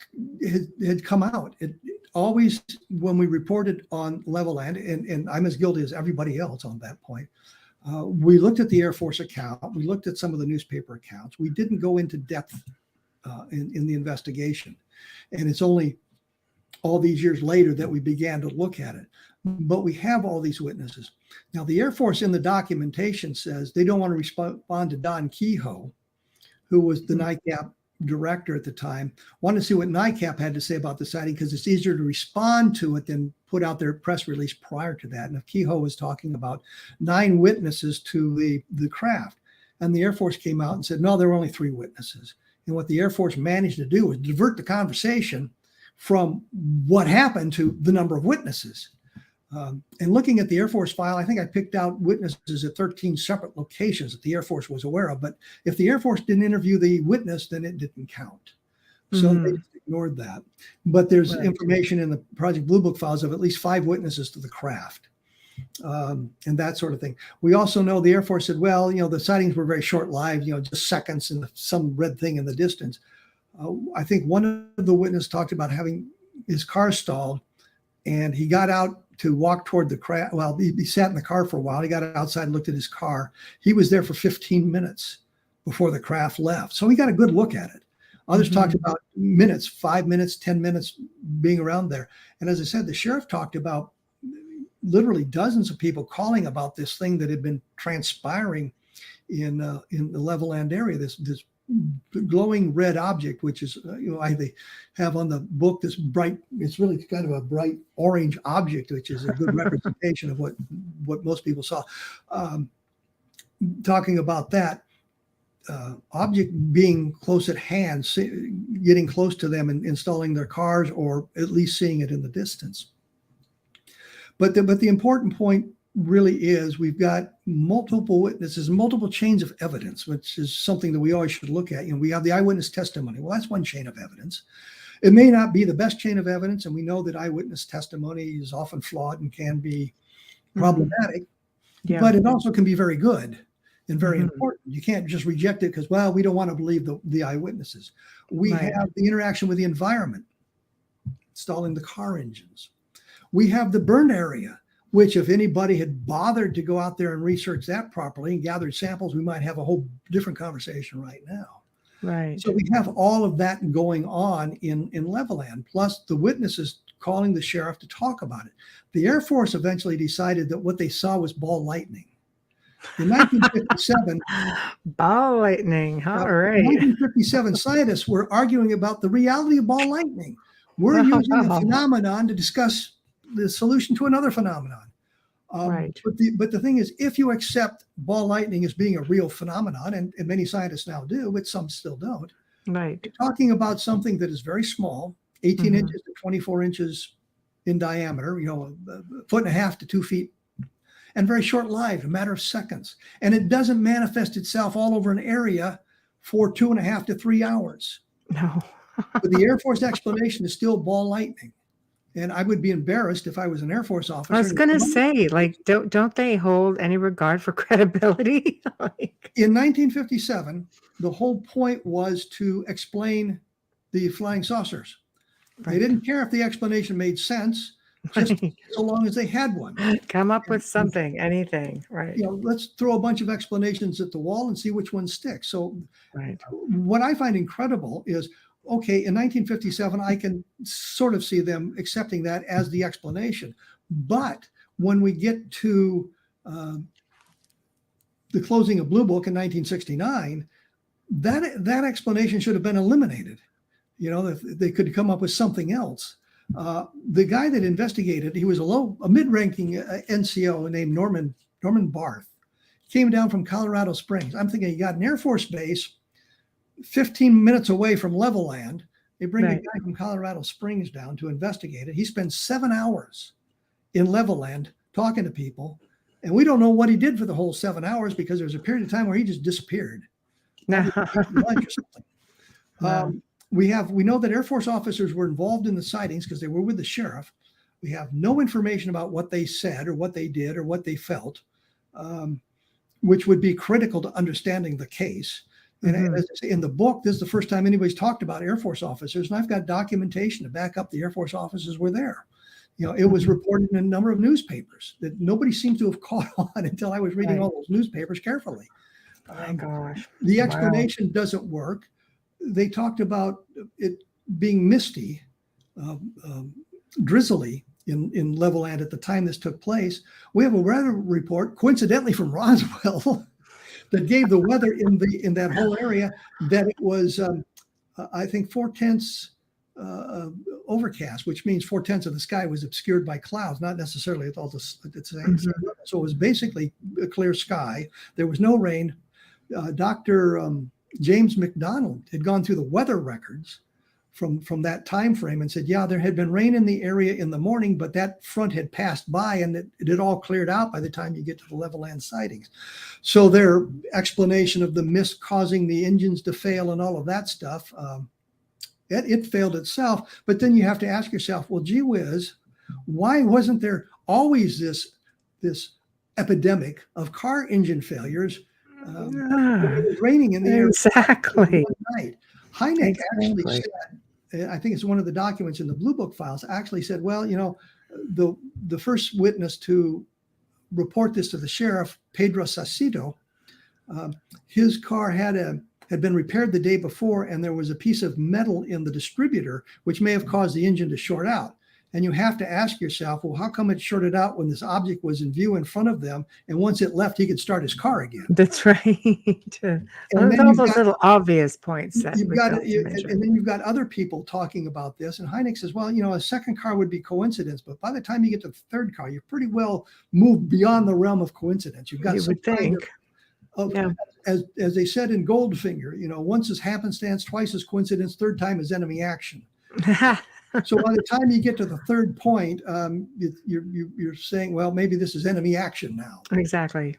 had come out. It always, when we reported on Levelland, and I'm as guilty as everybody else on that point, we looked at the Air Force account. We looked at some of the newspaper accounts. We didn't go into depth in the investigation. And it's only all these years later that we began to look at it. But we have all these witnesses. Now, the Air Force in the documentation says they don't want to respond to Don Kehoe, who was the NICAP director at the time, wanted to see what NICAP had to say about the sighting because it's easier to respond to it than put out their press release prior to that. And if Kehoe was talking about 9 witnesses to the craft, and the Air Force came out and said, no, there were only 3 witnesses. And what the Air Force managed to do was divert the conversation from what happened to the number of witnesses. And looking at the Air Force file, I think I picked out witnesses at 13 separate locations that the Air Force was aware of. But if the Air Force didn't interview the witness, then it didn't count. So they just ignored that. But there's information in the Project Blue Book files of at least 5 witnesses to the craft. And that sort of thing. We also know the Air Force said, well, the sightings were very short-lived, just seconds and some red thing in the distance. I think one of the witnesses talked about having his car stalled, and he got out to walk toward the craft. Well, he sat in the car for a while. He got outside and looked at his car. He was there for 15 minutes before the craft left. So he got a good look at it. Others talked about minutes, 5 minutes, 10 minutes being around there. And as I said, the sheriff talked about literally dozens of people calling about this thing that had been transpiring in the Levelland area, this glowing red object, which is, I have on the book this bright, it's really kind of a bright orange object, which is a good representation of what most people saw. Talking about that object being close at hand, getting close to them and installing their cars, or at least seeing it in the distance. But the important point really is we've got multiple witnesses, multiple chains of evidence, which is something that we always should look at. We have the eyewitness testimony. Well, that's one chain of evidence. It may not be the best chain of evidence, and we know that eyewitness testimony is often flawed and can be problematic, but it also can be very good. and very Mhm. important. You can't just reject it because, well, we don't want to believe the eyewitnesses. We Right. have the interaction with the environment, installing the car engines. We have the burn area, which if anybody had bothered to go out there and research that properly and gathered samples, we might have a whole different conversation right now. Right. So we have all of that going on in Levelland, plus the witnesses calling the sheriff to talk about it. The Air Force eventually decided that what they saw was ball lightning. In 1957, Ball lightning. All in right. 1957, scientists were arguing about the reality of ball lightning. We're Oh, using a wow. phenomenon to discuss the solution to another phenomenon. Right. But the thing is, if you accept ball lightning as being a real phenomenon, and many scientists now do, but some still don't, Right. you're talking about something that is very small, 18 Mhm. inches to 24 inches in diameter, a foot and a half to 2 feet, and very short-lived, a matter of seconds. And it doesn't manifest itself all over an area for 2.5 to 3 hours. No. But the Air Force explanation is still ball lightning. And I would be embarrassed if I was an Air Force officer. I was gonna say, like, don't they hold any regard for credibility? Like, In 1957, the whole point was to explain the flying saucers. They right. didn't care if the explanation made sense, just Right. so long as they had one. Come up with something, anything. Right. Let's throw a bunch of explanations at the wall and see which one sticks. So Right. what I find incredible is, okay, in 1957, I can sort of see them accepting that as the explanation. But when we get to the closing of Blue Book in 1969, that explanation should have been eliminated. They could come up with something else. The guy that investigated, he was a mid-ranking NCO named Norman Barth. Came down from Colorado Springs. I'm thinking, you got an Air Force base 15 minutes away from Levelland. They bring a guy from Colorado Springs down to investigate it. He spends 7 hours in Levelland talking to people, and we don't know what he did for the whole 7 hours because there was a period of time where he just disappeared. No. Lunch or something. No. We know that Air Force officers were involved in the sightings because they were with the sheriff. We have no information about what they said or what they did or what they felt, which would be critical to understanding the case. And as I say, in the book, this is the first time anybody's talked about Air Force officers, and I've got documentation to back up the Air Force officers were there. It was reported in a number of newspapers that nobody seems to have caught on until I was reading all those newspapers carefully. My gosh. The explanation doesn't work. They talked about it being misty, drizzly in Levelland at the time this took place. We have a weather report, coincidentally from Roswell, that gave the weather in that whole area that it was, I think, 4/10 overcast, which means 4/10 of the sky was obscured by clouds, not necessarily at all the same. So it was basically a clear sky. There was no rain. Dr. James McDonald had gone through the weather records from that time frame and said, yeah, there had been rain in the area in the morning, but that front had passed by and it had all cleared out by the time you get to the Levelland sightings. So their explanation of the mist causing the engines to fail and all of that stuff, it failed itself. But then you have to ask yourself, well, gee whiz, why wasn't there always this epidemic of car engine failures? It was raining in the air. Exactly. Night. Hynek actually said, I think it's one of the documents in the Blue Book files, actually said, well, the first witness to report this to the sheriff, Pedro Sacido, his car had been repaired the day before, and there was a piece of metal in the distributor, which may have caused the engine to short out. And you have to ask yourself, well, how come it shorted out when this object was in view in front of them? And once it left, he could start his car again. That's right. And all those little obvious points that you've got, and then you've got other people talking about this. And Hynek says, well, a second car would be coincidence, but by the time you get to the third car, you've pretty well moved beyond the realm of coincidence. You've got some kind of as they said in Goldfinger, once is happenstance, twice is coincidence, third time is enemy action. So by the time you get to the third point, you're saying, well, maybe this is enemy action now. Exactly.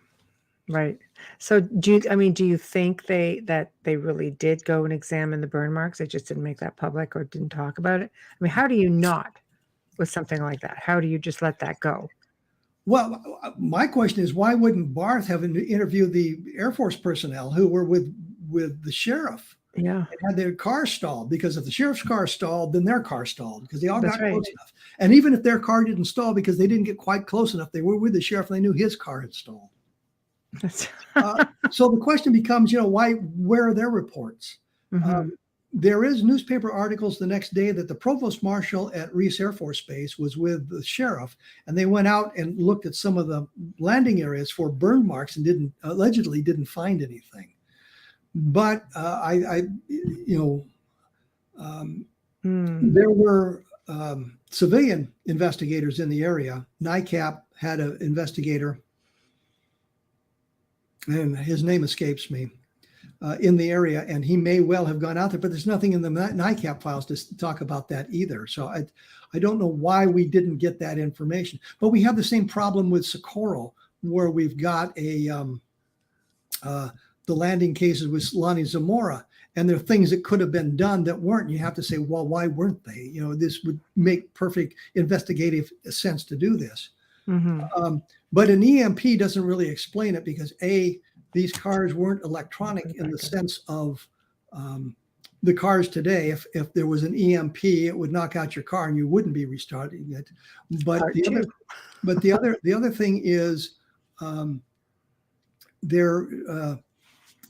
Right. So do you think that they really did go and examine the burn marks? They just didn't make that public or didn't talk about it? I mean, how do you not with something like that? How do you just let that go? Well, my question is, why wouldn't Barth have interviewed the Air Force personnel who were with the sheriff? Yeah. And had their car stalled, because if the sheriff's car stalled, then their car stalled, because they all That's got right. close enough. And even if their car didn't stall because they didn't get quite close enough, they were with the sheriff and they knew his car had stalled. So the question becomes, where are their reports? Mhm. There is newspaper articles the next day that the provost marshal at Reese Air Force Base was with the sheriff, and they went out and looked at some of the landing areas for burn marks and allegedly didn't find anything. But there were civilian investigators in the area. NICAP had an investigator, and his name escapes me, in the area, and he may well have gone out there, but there's nothing in the NICAP files to talk about that either. So I don't know why we didn't get that information. But we have the same problem with Socorro, where we've got the landing cases with Lonnie Zamora, and there are things that could have been done that weren't. You have to say, well, why weren't they? This would make perfect investigative sense to do this. Mm-hmm. But an EMP doesn't really explain it, because these cars weren't electronic in the sense of the cars today. If there was an EMP, it would knock out your car and you wouldn't be restarting it. But the other thing is,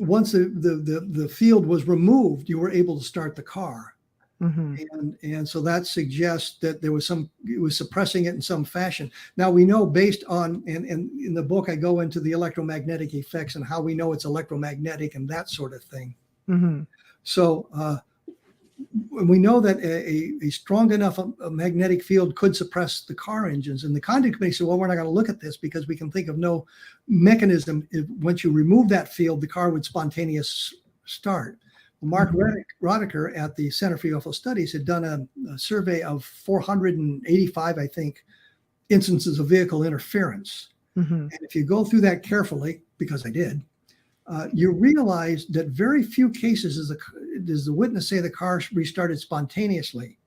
once the field was removed, you were able to start the car. Mm-hmm. And so that suggests that it was suppressing it in some fashion. Now we know, based on, and in the book I go into the electromagnetic effects and how we know it's electromagnetic and that sort of thing. Mm-hmm. So we know that a strong enough magnetic field could suppress the car engines. And the conduct committee said, well, we're not going to look at this because we can think of no mechanism. Once you remove that field, the car would spontaneous start. Mark Rodiker at the Center for UFO Studies had done a survey of 485, I think, instances of vehicle interference. Mm-hmm. And if you go through that carefully, because I did, you realize that very few cases does the witness say the car restarted spontaneously.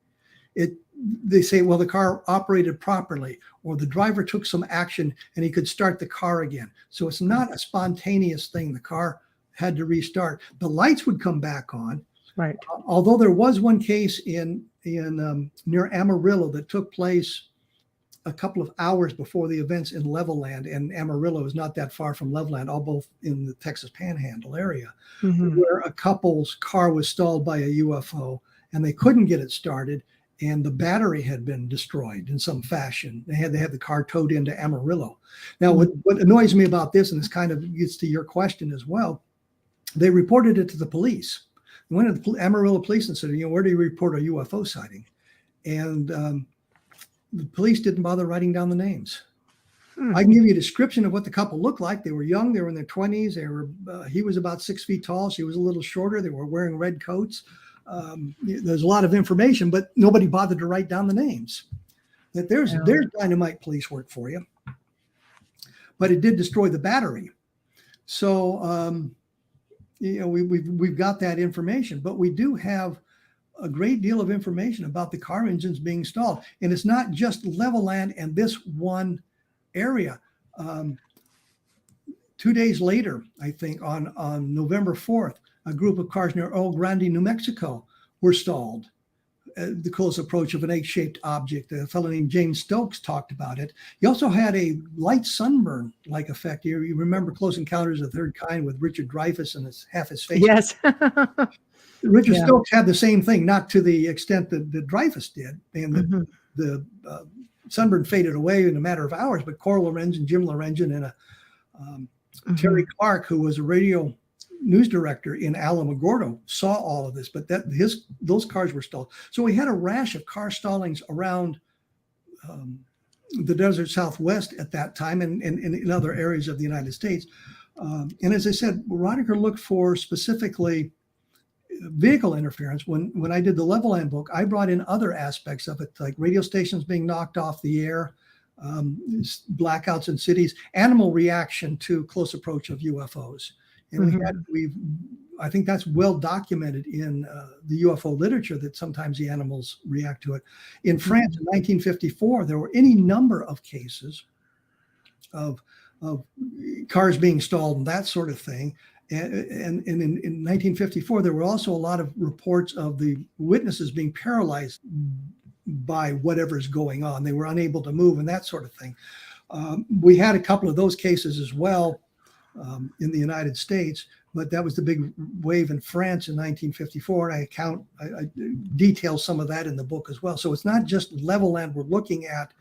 They say, well, the car operated properly, or the driver took some action and he could start the car again. So it's not a spontaneous thing. The car had to restart. The lights would come back on. Right. Although there was one case in near Amarillo that took place a couple of hours before the events in Levelland, and Amarillo is not that far from Levelland, all both in the Texas Panhandle area, mm-hmm. where a couple's car was stalled by a UFO and they couldn't get it started, and the battery had been destroyed in some fashion. They had the car towed into Amarillo. Now, mm-hmm. what annoys me about this, and this kind of gets to your question as well, they reported it to the police. They went to the Amarillo police and said, where do you report a UFO sighting? And the police didn't bother writing down the names. I can give you a description of what the couple looked like. They were young. They were in their 20s. He was about 6 feet tall. She was a little shorter. They were wearing red coats. There's a lot of information, but nobody bothered to write down the names. That there's dynamite police work for you. But it did destroy the battery. So, we've got that information, but we do have a great deal of information about the car engines being stalled. And it's not just Levelland and this one area. 2 days later, I think on November 4th, a group of cars near El Grande, New Mexico were stalled. The close approach of an egg-shaped object. A fellow named James Stokes talked about it. He also had a light sunburn-like effect. You remember Close Encounters of the Third Kind with Richard Dreyfuss and half his face? Yes. Richard Stokes had the same thing, not to the extent that Dreyfuss did. And mm-hmm. the sunburn faded away in a matter of hours. But Cor Lorenzen, Jim Lorenzen, and mm-hmm. Terry Clark, who was a radio news director in Alamogordo, saw all of this, but those cars were stalled. So we had a rash of car stallings around the desert Southwest at that time, and in other areas of the United States. And as I said, Rodiker looked for specifically vehicle interference. When I did the Levelland book, I brought in other aspects of it, like radio stations being knocked off the air, blackouts in cities, animal reaction to close approach of UFOs. And mm-hmm. I think that's well documented in the UFO literature, that sometimes the animals react to it. In France in 1954, there were any number of cases of cars being stalled and that sort of thing. And in 1954, there were also a lot of reports of the witnesses being paralyzed by whatever's going on. They were unable to move and that sort of thing. We had a couple of those cases as well in the United States, but that was the big wave in France in 1954. And I detail some of that in the book as well. So it's not just Levelland we're looking at.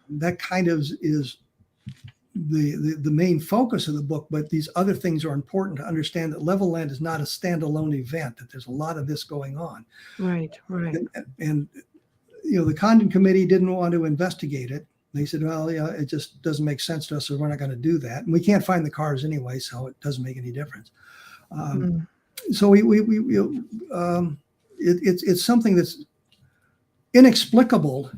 That kind of is the main focus of the book, but these other things are important to understand that Levelland is not a standalone event, that there's a lot of this going on. Right. And the Condon Committee didn't want to investigate it. They said, well, yeah, it just doesn't make sense to us, so we're not going to do that. And we can't find the cars anyway, so it doesn't make any difference. So it's something that's inexplicable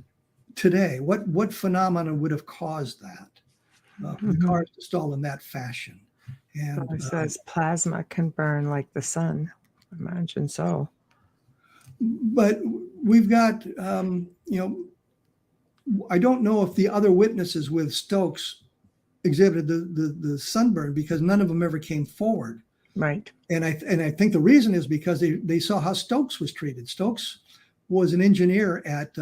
today. What phenomena would have caused that? The cars to stall in that fashion. And it says plasma can burn like the sun. Imagine so. But we've got, I don't know if the other witnesses with Stokes exhibited the sunburn, because none of them ever came forward. Right. And I think the reason is because they saw how Stokes was treated. Stokes was an engineer at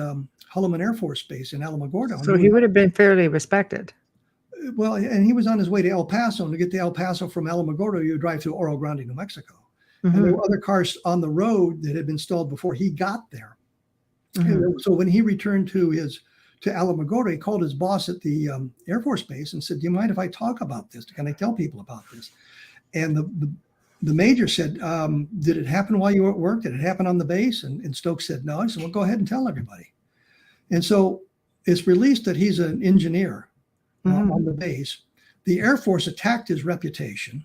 Hockley Air Force Base in Alamogordo. So he would have been fairly respected. Well, and he was on his way to El Paso. And to get to El Paso from Alamogordo, you drive through Oro Grande, New Mexico. And there were other cars on the road that had been stalled before he got there. And so when he returned to Alamogordo, he called his boss at the Air Force Base and said, "Do you mind if I talk about this? Can I tell people about this?" And the major said, "Did it happen while you were at work? Did it happen on the base?" And Stokes said, "No." He said, "Well, go ahead and tell everybody." And so it's released that he's an engineer on the base. The Air Force attacked his reputation.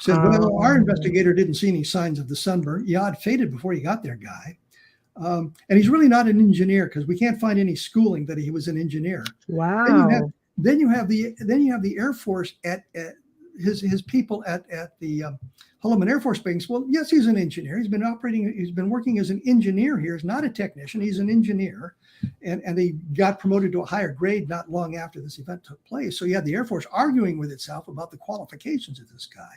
Said, "Well, our investigator didn't see any signs of the sunburn. Yeah, it faded before you got there, guy." And he's really not an engineer, because we can't find any schooling that he was an engineer. Wow. Then you have the Air Force at his people at the Hockley Air Force Base. Well, yes, he's an engineer. He's been working as an engineer here. He's not a technician. He's an engineer, and he got promoted to a higher grade not long after this event took place. So you had the Air Force arguing with itself about the qualifications of this guy.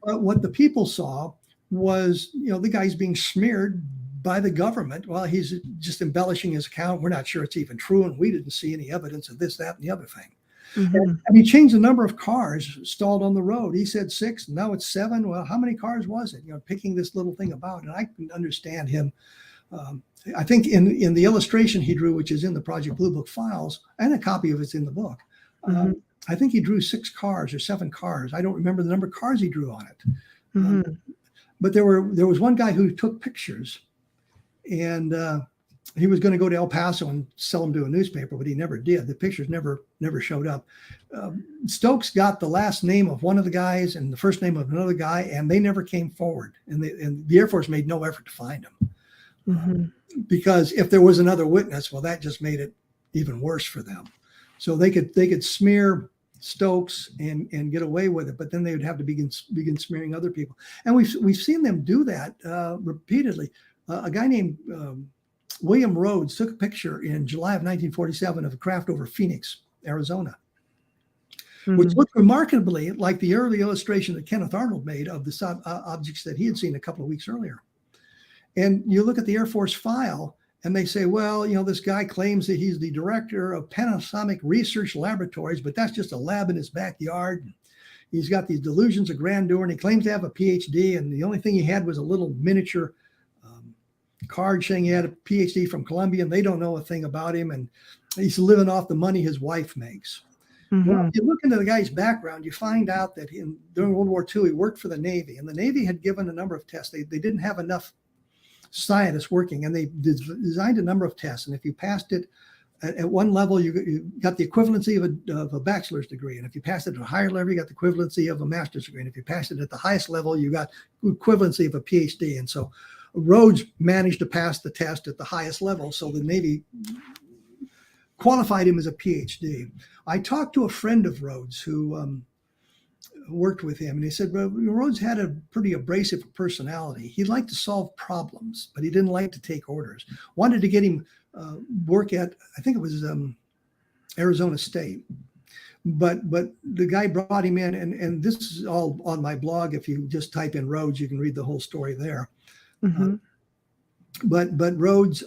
But what the people saw was, the guy's being smeared by the government. Well, he's just embellishing his account. We're not sure it's even true, and we didn't see any evidence of this, that, and the other thing. And he changed the number of cars stalled on the road. He said 6, now it's 7. Well, how many cars was it? Picking this little thing about. And I can understand him. I think in the illustration he drew, which is in the Project Blue Book files, and a copy of it's in the book, I think he drew 6 cars or 7 cars. I don't remember the number of cars he drew on it. But there was one guy who took pictures, and he was going to go to El Paso and sell them to a newspaper, but he never did. The pictures never showed up. Stokes got the last name of one of the guys and the first name of another guy, and they never came forward. And the Air Force made no effort to find them. Because if there was another witness, well, that just made it even worse for them. So they could smear Stokes and get away with it, but then they would have to begin smearing other people. And we've seen them do that repeatedly. A guy named William Rhodes took a picture in July of 1947 of a craft over Phoenix, Arizona, which looked remarkably like the early illustration that Kenneth Arnold made of the objects that he had seen a couple of weeks earlier. And you look at the Air Force file, and they say, well, this guy claims that he's the director of Panasonic Research Laboratories, but that's just a lab in his backyard. He's got these delusions of grandeur, and he claims to have a PhD, and the only thing he had was a little miniature card saying he had a PhD from Columbia, and they don't know a thing about him, and he's living off the money his wife makes. Well, if you look into the guy's background, you find out that during World War II, he worked for the Navy, and the Navy had given a number of tests. They didn't have enough scientists working, and they designed a number of tests. And if you passed it at one level, you got the equivalency of a bachelor's degree. And if you passed it at a higher level, you got the equivalency of a master's degree. And if you passed it at the highest level, you got equivalency of a PhD. And so Rhodes managed to pass the test at the highest level, so the Navy qualified him as a PhD. I talked to a friend of Rhodes who worked with him, and he said, well, Rhodes had a pretty abrasive personality. He liked to solve problems, but he didn't like to take orders. Wanted to get him work at, I think it was Arizona State. but the guy brought him in, and this is all on my blog. If you just type in Rhodes, you can read the whole story there. But Rhodes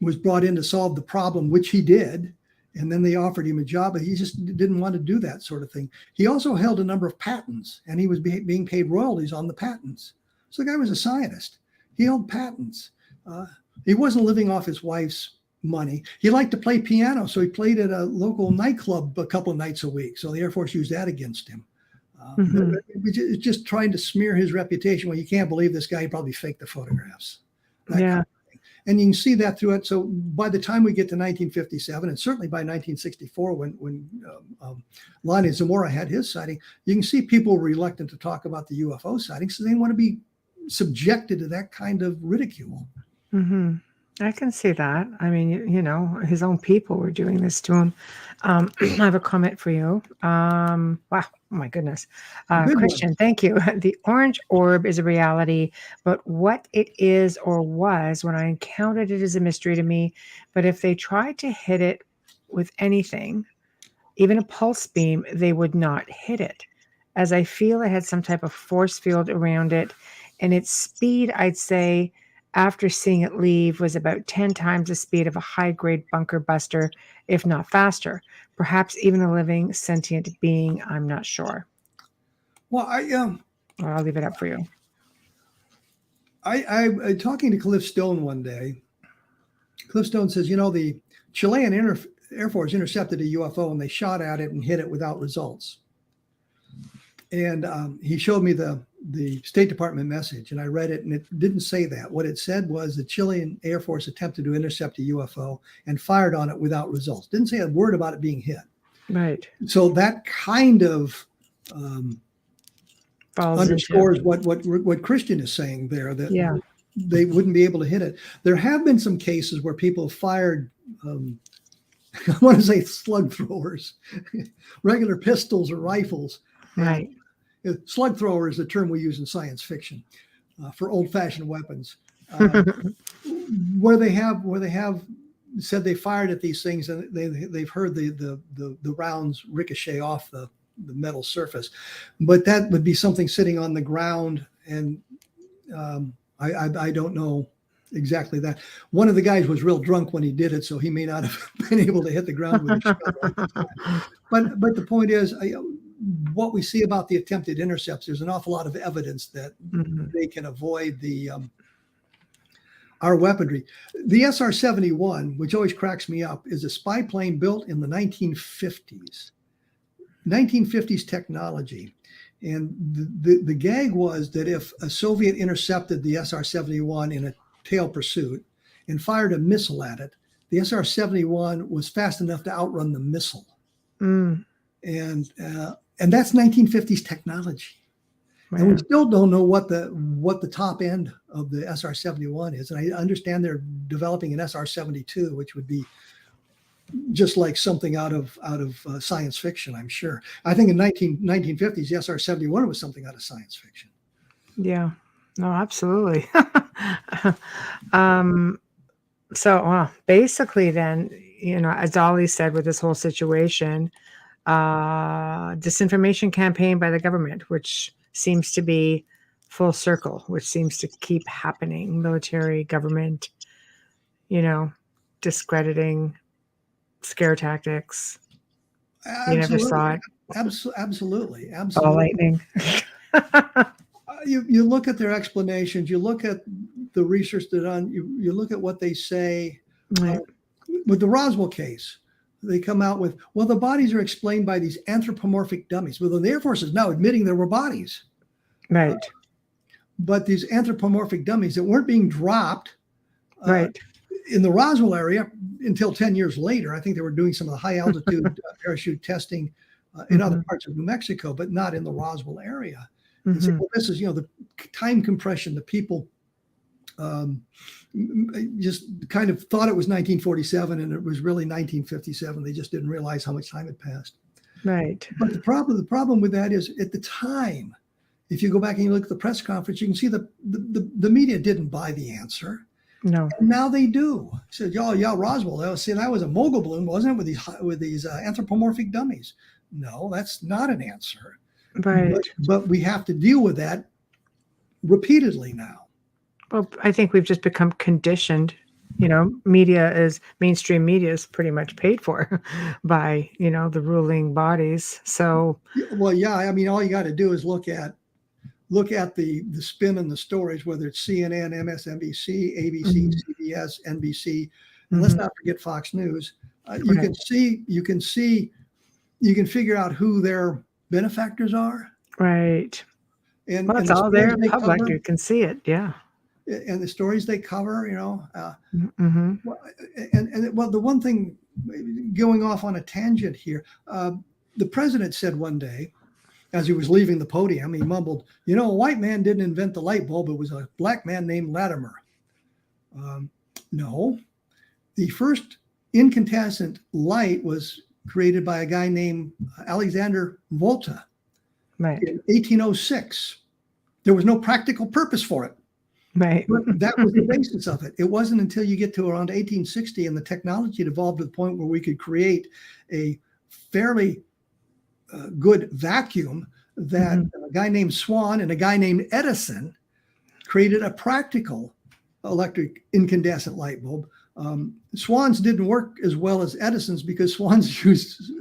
was brought in to solve the problem, which he did. And then they offered him a job, but he just didn't want to do that sort of thing. He also held a number of patents, and he was being paid royalties on the patents. So the guy was a scientist. He held patents. He wasn't living off his wife's money. He liked to play piano, so he played at a local nightclub a couple of nights a week. So the Air Force used that against him. Just trying to smear his reputation. Well, you can't believe this guy. He probably faked the photographs. Yeah. And you can see that through it. So by the time we get to 1957, and certainly by 1964, when Lonnie Zamora had his sighting, you can see people were reluctant to talk about the UFO sightings because they didn't want to be subjected to that kind of ridicule. I can see that. I mean, you know, his own people were doing this to him. I have a comment for you. Wow, oh my goodness. Christian, thank you. The orange orb is a reality, but what it is or was when I encountered it is a mystery to me. But if they tried to hit it with anything, even a pulse beam, they would not hit it, as I feel it had some type of force field around it. And its speed, I'd say, after seeing it leave, was about 10 times the speed of a high-grade bunker buster, if not faster. Perhaps even a living sentient being. I'm not sure. Well, I'll leave it up for you. I talking to Cliff Stone one day. Cliff Stone says, you know, the Chilean Air Force intercepted a UFO and they shot at it and hit it without results. And he showed me the State Department message, and I read it, and it didn't say that. What it said was the Chilean Air Force attempted to intercept a UFO and fired on it without results. Didn't say a word about it being hit. Right. So that kind of underscores what Christian is saying there, that they wouldn't be able to hit it. There have been some cases where people have fired, I want to say slug throwers, regular pistols or rifles. Right. Slug thrower is the term we use in science fiction for old-fashioned weapons, where they have said they fired at these things and they've heard the rounds ricochet off the metal surface, but that would be something sitting on the ground, and I don't know exactly that. One of the guys was real drunk when he did it, so he may not have been able to hit the ground with a shovel. But the point is, what we see about the attempted intercepts, there's an awful lot of evidence that they can avoid our weaponry. The SR-71, which always cracks me up, is a spy plane built in the 1950s. 1950s technology. And the gag was that if a Soviet intercepted the SR-71 in a tail pursuit and fired a missile at it, the SR-71 was fast enough to outrun the missile. And that's 1950s technology. Man. And we still don't know what the top end of the SR-71 is. And I understand they're developing an SR-72, which would be just like something out of science fiction, I'm sure. I think in 1950s, the SR-71 was something out of science fiction. Yeah, no, absolutely. So basically then, you know, as Ollie said with this whole situation, disinformation campaign by the government, which seems to be full circle, which seems to keep happening. Military, government, you know, discrediting, scare tactics. Absolutely. You never saw it. Absolutely. Ball lightning. You look at their explanations, you look at the research they're done, you look at what they say. Right. With the Roswell case, they come out with, well, the bodies are explained by these anthropomorphic dummies. Well, the Air Force is now admitting there were bodies. Right. But these anthropomorphic dummies that weren't being dropped right. in the Roswell area until 10 years later. I think they were doing some of the high altitude parachute testing in other parts of New Mexico, but not in the Roswell area. And say, well, this is, you know, the time compression, the people just kind of thought it was 1947 and it was really 1957. They just didn't realize how much time had passed. Right. But the problem with that is, at the time, if you go back and you look at the press conference, you can see the media didn't buy the answer. No. And now they do. Said, "Oh, yeah, Roswell. See, that was a mogul balloon, wasn't it? With these anthropomorphic dummies." No, that's not an answer. Right. But we have to deal with that repeatedly now. Well, I think we've just become conditioned. Mainstream media is pretty much paid for by, the ruling bodies. So, Well, yeah, I mean, all you got to do is look at the spin in the stories, whether it's CNN, MSNBC, ABC, CBS, NBC, and let's not forget Fox News. You Right. you can figure out who their benefactors are, Right. and Well, it's the all stories there they public. cover, You can see it. Yeah. and the stories they cover. Mm-hmm. Well, the one thing, going off on a tangent here, the president said one day, as he was leaving the podium, he mumbled, "A white man didn't invent the light bulb. It was a black man named Latimer." No, the first incandescent light was created by a guy named Alexander Volta Right. in 1806. There was no practical purpose for it. Right. But that was the basis of it. It wasn't until you get to around 1860 and the technology evolved to the point where we could create a fairly good vacuum that a guy named Swan and a guy named Edison created a practical electric incandescent light bulb. Swan's didn't work as well as Edison's because Swan's used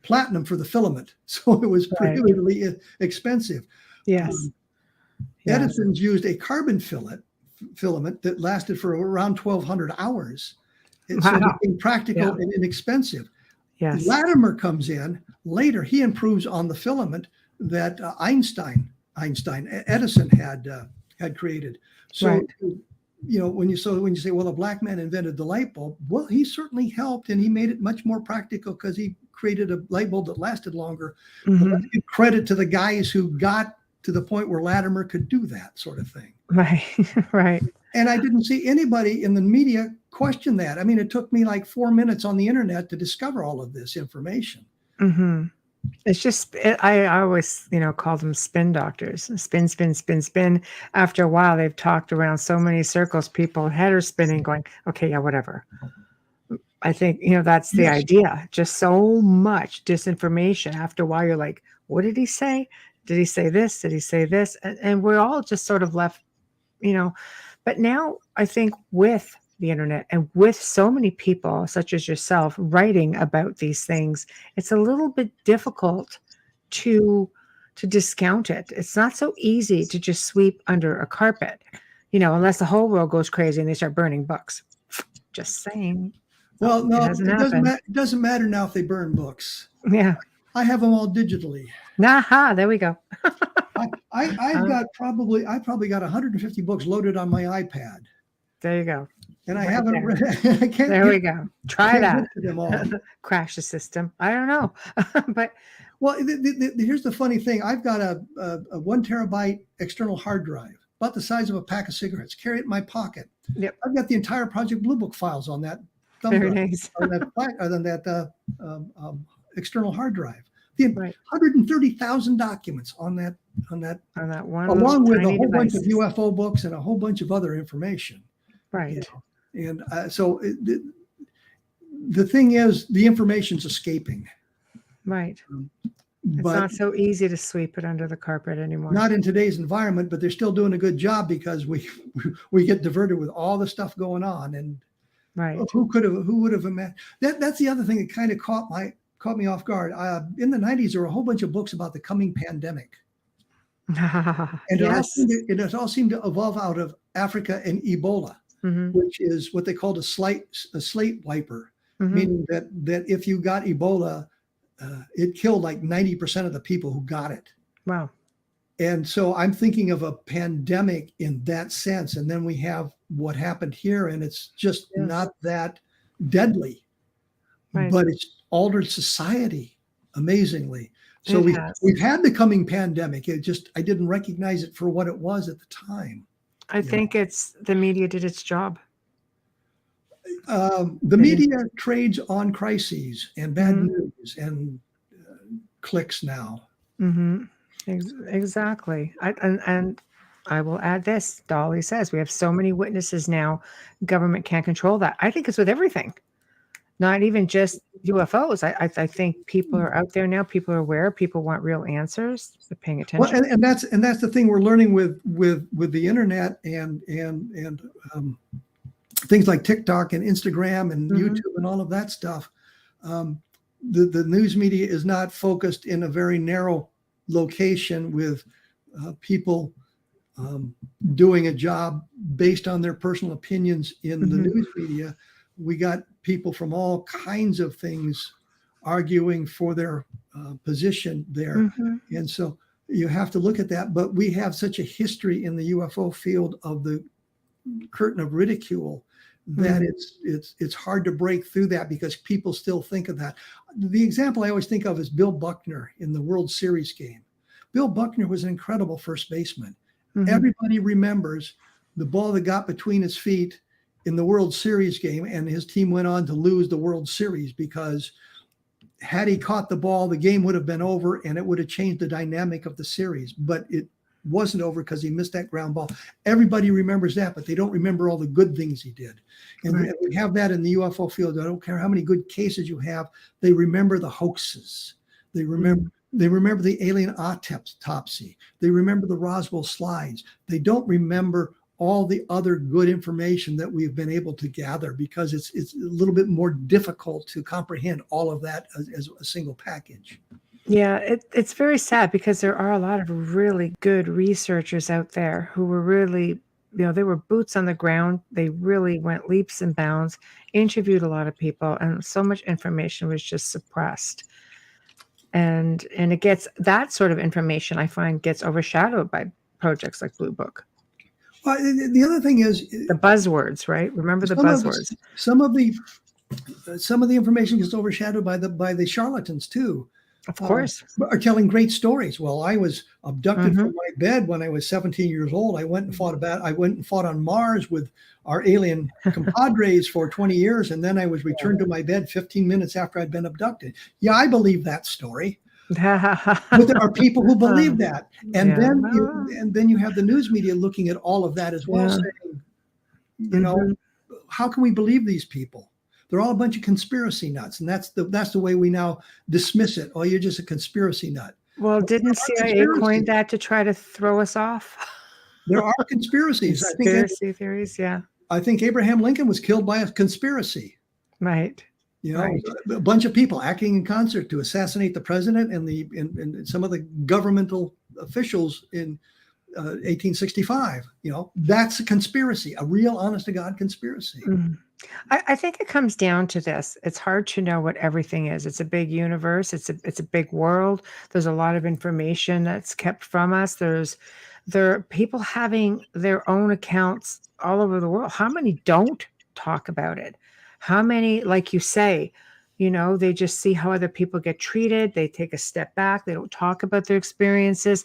platinum for the filament, so it was prohibitively expensive. Yes. Edison's used a carbon filament that lasted for around 1,200 hours. So it became practical and inexpensive. Yes. Latimer comes in later. He improves on the filament that Edison had created. So, when you say, well, a black man invented the light bulb, well, he certainly helped, and he made it much more practical because he created a light bulb that lasted longer. But let's give credit to the guys who got to the point where Latimer could do that sort of thing. Right. Right. And I didn't see anybody in the media question that. I mean, it took me like 4 minutes on the internet to discover all of this information. It's just, I always, call them spin doctors. Spin, spin, spin, spin. After a while, they've talked around so many circles, people head are spinning going, okay, yeah, whatever. I think, that's the idea. Just so much disinformation. After a while, you're like, what did he say? Did he say this? Did he say this? And we're all just sort of left, but now I think with the internet and with so many people such as yourself writing about these things, it's a little bit difficult to discount it. It's not so easy to just sweep under a carpet, unless the whole world goes crazy and they start burning books. Just saying. Well, no, it doesn't matter now if they burn books. Yeah. I have them all digitally. Aha, there we go. I probably got 150 books loaded on my iPad. There you go. And I haven't read. I can't. There we go. Try that. Them all. Crash the system. I don't know, but here's the funny thing. I've got a 1 terabyte external hard drive, about the size of a pack of cigarettes. Carry it in my pocket. Yep. I've got the entire Project Blue Book files on that. Very nice. on that external hard drive. The 130,000 documents on that one, along with a whole device. bunch of UFO books and a whole bunch of other information. Right. And so the thing is, the information's escaping. Right. It's not so easy to sweep it under the carpet anymore. Not in today's environment, but they're still doing a good job because we get diverted with all the stuff going on. And who would have imagined that's the other thing that kind of caught me off guard. In the 90s, there were a whole bunch of books about the coming pandemic. And it all seemed to evolve out of Africa and Ebola, which is what they called a slate wiper, meaning that if you got Ebola, it killed like 90% of the people who got it. Wow. And so I'm thinking of a pandemic in that sense. And then we have what happened here, and it's just not that deadly, but it's altered society amazingly. So we've had the coming pandemic. I didn't recognize it for what it was at the time. I think it's the media did its job. The media trades on crises and bad news and clicks now. Exactly. And I will add this. Dolly says we have so many witnesses now, government can't control that. I think it's with everything, not even just UFOs. I think people are out there now. People are aware. People want real answers. They're paying Well, attention. and that's the thing we're learning with the internet and things like TikTok and Instagram and YouTube and all of that stuff. The news media is not focused in a very narrow location with people doing a job based on their personal opinions in the news media. We got people from all kinds of things arguing for their position there. And so you have to look at that. But we have such a history in the UFO field of the curtain of ridicule that it's hard to break through that because people still think of that. The example I always think of is Bill Buckner in the World Series game. Bill Buckner was an incredible first baseman. Everybody remembers the ball that got between his feet in the World Series game, and his team went on to lose the World Series because had he caught the ball, the game would have been over and it would have changed the dynamic of the series. But it wasn't over because he missed that ground ball. Everybody remembers that, but they don't remember all the good things he did. And we have that in the UFO field. I don't care how many good cases you have. They remember the hoaxes. They remember the alien autopsy. They remember the Roswell slides. They don't remember all the other good information that we've been able to gather because it's a little bit more difficult to comprehend all of that as a single package. Yeah, it's very sad because there are a lot of really good researchers out there who were really, they were boots on the ground. They really went leaps and bounds, interviewed a lot of people, and so much information was just suppressed. And it gets, that sort of information I find gets overshadowed by projects like Blue Book. Well, the other thing is the buzzwords, right? Remember the buzzwords. Some of the information gets overshadowed by the charlatans too. Of course. Are telling great stories. Well, I was abducted from my bed when I was 17 years old. I went and fought on Mars with our alien compadres for 20 years, and then I was returned to my bed 15 minutes after I'd been abducted. Yeah, I believe that story. But there are people who believe that, and then you have the news media looking at all of that as well, saying, how can we believe these people? They're all a bunch of conspiracy nuts, and that's the way we now dismiss it. Oh, you're just a conspiracy nut. Well, didn't CIA coin that to try to throw us off? There are conspiracies. Conspiracy theories, yeah. I think Abraham Lincoln was killed by a conspiracy. Right. A bunch of people acting in concert to assassinate the president and some of the governmental officials in 1865. That's a conspiracy, a real honest to God conspiracy. I think it comes down to this. It's hard to know what everything is. It's a big universe. It's a big world. There's a lot of information that's kept from us. There are people having their own accounts all over the world. How many don't talk about it? How many, like you say, they just see how other people get treated. They take a step back. They don't talk about their experiences.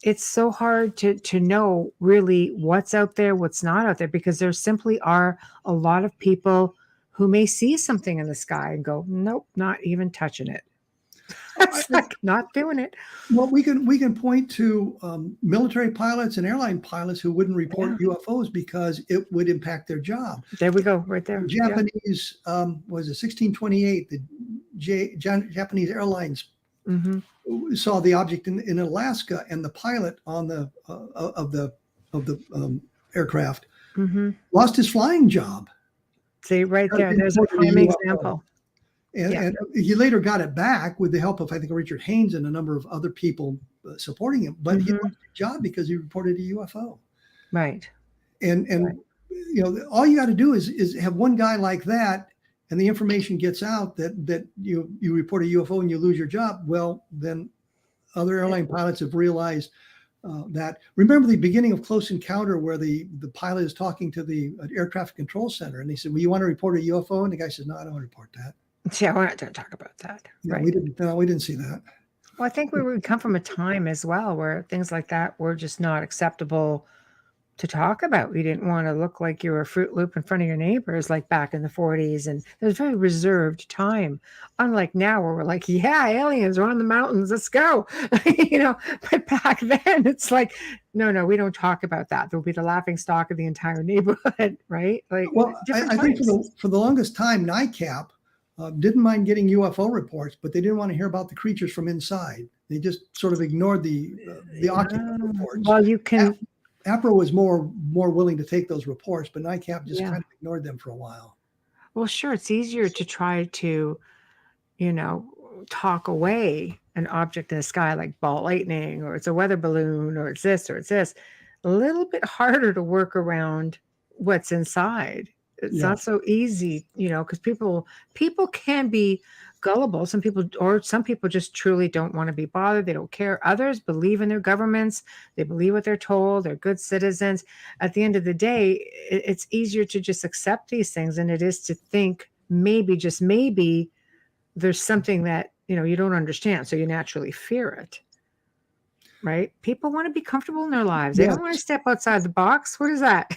It's so hard to know really what's out there, what's not out there, because there simply are a lot of people who may see something in the sky and go, nope, not even touching it. It's like not doing it. Well, we can point to military pilots and airline pilots who wouldn't report UFOs because it would impact their job. There we go, right there. The Japanese was it 1628? The Japanese Airlines saw the object in Alaska, and the pilot on the aircraft lost his flying job. See, right there. There's a prime example. And he later got it back with the help of, I think, Richard Haynes and a number of other people supporting him. But he lost his job because he reported a UFO. Right. And all you got to do is have one guy like that, and the information gets out that you report a UFO and you lose your job. Well, then other airline pilots have realized that. Remember the beginning of Close Encounter where the pilot is talking to the air traffic control center, and they said, well, you want to report a UFO? And the guy says, no, I don't want to report that. Yeah, we're not going to talk about that. Yeah, right. We didn't see that. Well, I think we come from a time as well where things like that were just not acceptable to talk about. You didn't want to look like you were a Fruit Loop in front of your neighbors like back in the 40s. And it was a very reserved time. Unlike now where we're like, yeah, aliens are on the mountains, let's go. But back then it's like, no, we don't talk about that. There'll be the laughing stock of the entire neighborhood, right? Like Well, different I think times. for the longest time, NICAP didn't mind getting UFO reports, but they didn't want to hear about the creatures from inside. They just sort of ignored the occupant reports. Well, you can. APRO was more willing to take those reports, but NICAP just Yeah. kind of ignored them for a while. Well, sure, it's easier to try to, talk away an object in the sky like ball lightning, or it's a weather balloon, or it's this, or it's this. A little bit harder to work around what's inside. It's Yeah. not so easy, because people can be gullible. Some people just truly don't want to be bothered. They don't care. Others believe in their governments. They believe what they're told. They're good citizens. At the end of the day, it's easier to just accept these things than it is to think maybe, just maybe, there's something that you don't understand, so you naturally fear it. Right? People want to be comfortable in their lives. They don't want to step outside the box. What is that?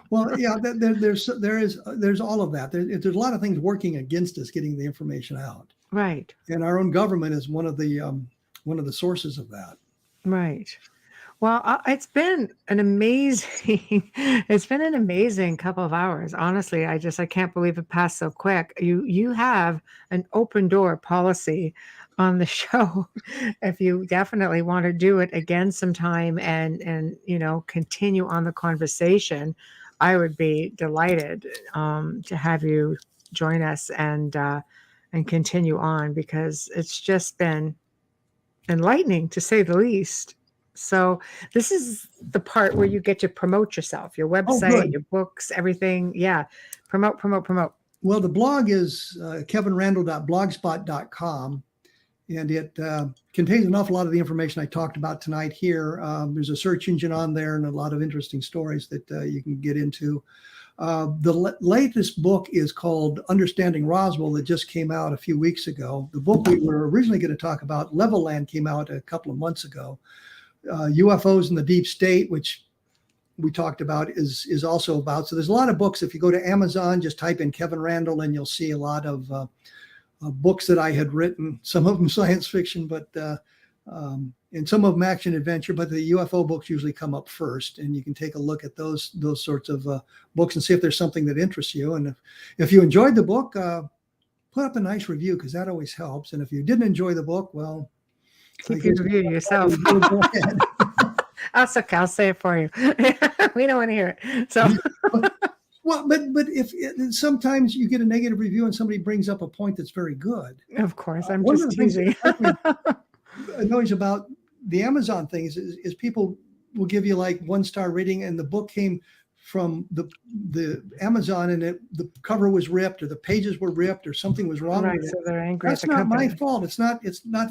Well, yeah, there's all of that. There's a lot of things working against us getting the information out. Right. And our own government is one of the sources of that. Right. Well, it's been an amazing couple of hours. Honestly, I can't believe it passed so quick. You have an open door policy on the show. If you definitely want to do it again sometime and continue on the conversation, I would be delighted to have you join us and continue on, because it's just been enlightening, to say the least. So this is the part where you get to promote yourself, your website, your books, everything. Yeah. Promote. Well, the blog is kevinrandle.blogspot.com, and it contains an awful lot of the information I talked about tonight here. There's a search engine on there and a lot of interesting stories that you can get into. The latest book is called Understanding Roswell, that just came out a few weeks ago. The book we were originally going to talk about, Levelland, came out a couple of months ago. UFOs in the Deep State, which we talked about, is also about. So there's a lot of books. If you go to Amazon, just type in Kevin Randle, and you'll see a lot of books that I had written. Some of them science fiction, but and some of them action adventure. But the UFO books usually come up first, and you can take a look at those sorts of books and see if there's something that interests you. And if you enjoyed the book, put up a nice review, because that always helps. And if you didn't enjoy the book, well, keep your review to yourself. That's okay. I'll say it for you. We don't want to hear it. So, well, but if sometimes you get a negative review and somebody brings up a point that's very good. Of course, I'm just teasing. Annoys about the Amazon things is people will give you like 1-star rating, and the book came from the Amazon, and the cover was ripped, or the pages were ripped, or something was wrong with it. So they're angry. That's not my fault. It's not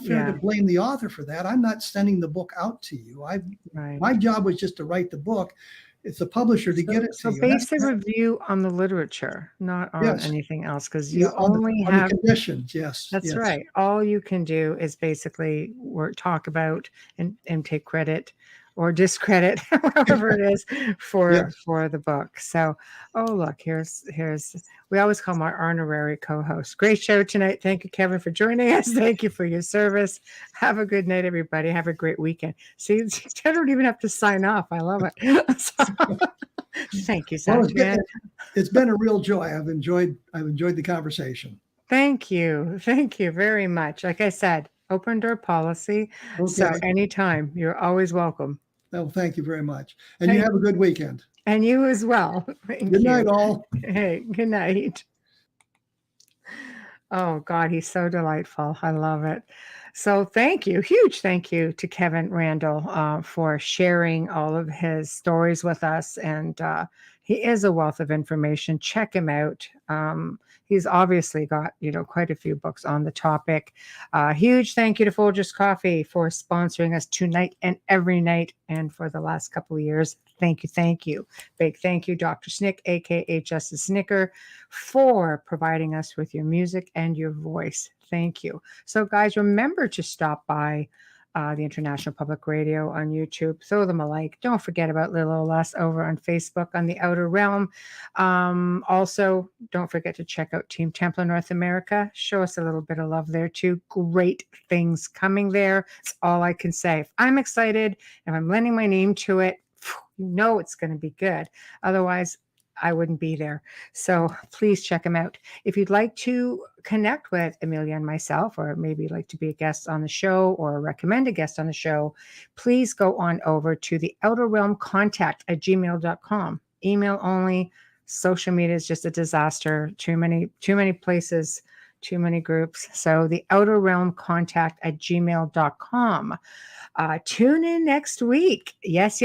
fair to blame the author for that. I'm not sending the book out to you. My job was just to write the book. It's the publisher to get it to you. So base the review on the literature, not on anything else, because you only have the conditions. Yes, that's right. All you can do is basically talk about and take credit or discredit, whatever it is, for the book. So, look, here's we always call him our honorary co-host. Great show tonight. Thank you, Kevin, for joining us. Thank you for your service. Have a good night, everybody. Have a great weekend. See, I don't even have to sign off. I love it. So, thank you, Well, it's been a real joy. I've enjoyed the conversation. Thank you very much. Like I said, open door policy. Okay. So anytime, you're always welcome. Well, thank you very much. And you have a good weekend. And you as well. Good night, all. Hey, good night. Oh, God, he's so delightful. I love it. So thank you. Huge thank you to Kevin Randle for sharing all of his stories with us. And he is a wealth of information. Check him out. He's obviously got, quite a few books on the topic. Huge thank you to Folgers Coffee for sponsoring us tonight and every night, and for the last couple of years. Thank you. Big thank you, Dr. Snick, aka Justice Snicker, for providing us with your music and your voice. Thank you. So, guys, remember to stop by the International Public Radio on YouTube. Throw them a like. Don't forget about Little Less over on Facebook on the Outer Realm. Also, don't forget to check out Team Templar North America. Show us a little bit of love there too. Great things coming there. It's all I can say. If I'm excited, if I'm lending my name to it, you know it's going to be good. Otherwise, I wouldn't be there. So please check them out. If you'd like to connect with Amelia and myself, or maybe like to be a guest on the show or recommend a guest on the show, please go on over to the Outer Realm Contact at gmail.com. Email only. Social media is just a disaster. Too many places, too many groups. So the Outer Realm Contact at gmail.com. Tune in next week. Yes.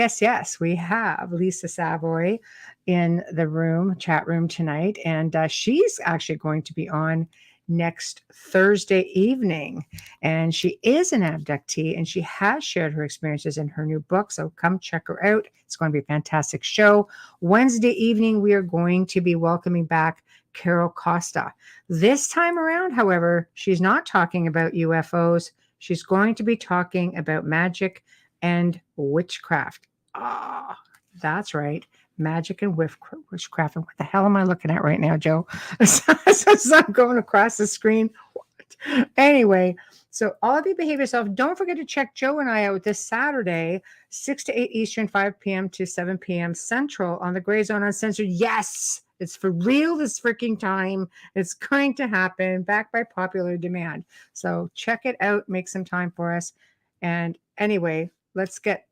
We have Lisa Savoy in the chat room tonight. And she's actually going to be on next Thursday evening. And she is an abductee and she has shared her experiences in her new book. So come check her out. It's going to be a fantastic show. Wednesday evening, we are going to be welcoming back Carol Costa. This time around, however, she's not talking about UFOs. She's going to be talking about magic and witchcraft. That's right. Magic and witchcraft. And what the hell am I looking at right now, Joe? It's not going across the screen. What? Anyway, so all of you behave yourself. Don't forget to check Joe and I out this Saturday, 6 to 8 Eastern, 5 p.m. to 7 p.m. Central on the Gray Zone Uncensored. Yes, it's for real this freaking time. It's going to happen, backed by popular demand. So check it out. Make some time for us. And anyway, let's get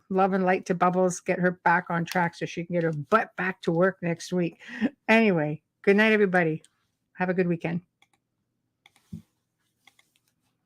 Love and Light to Bubbles, get her back on track so she can get her butt back to work next week. Anyway, good night, everybody. Have a good weekend.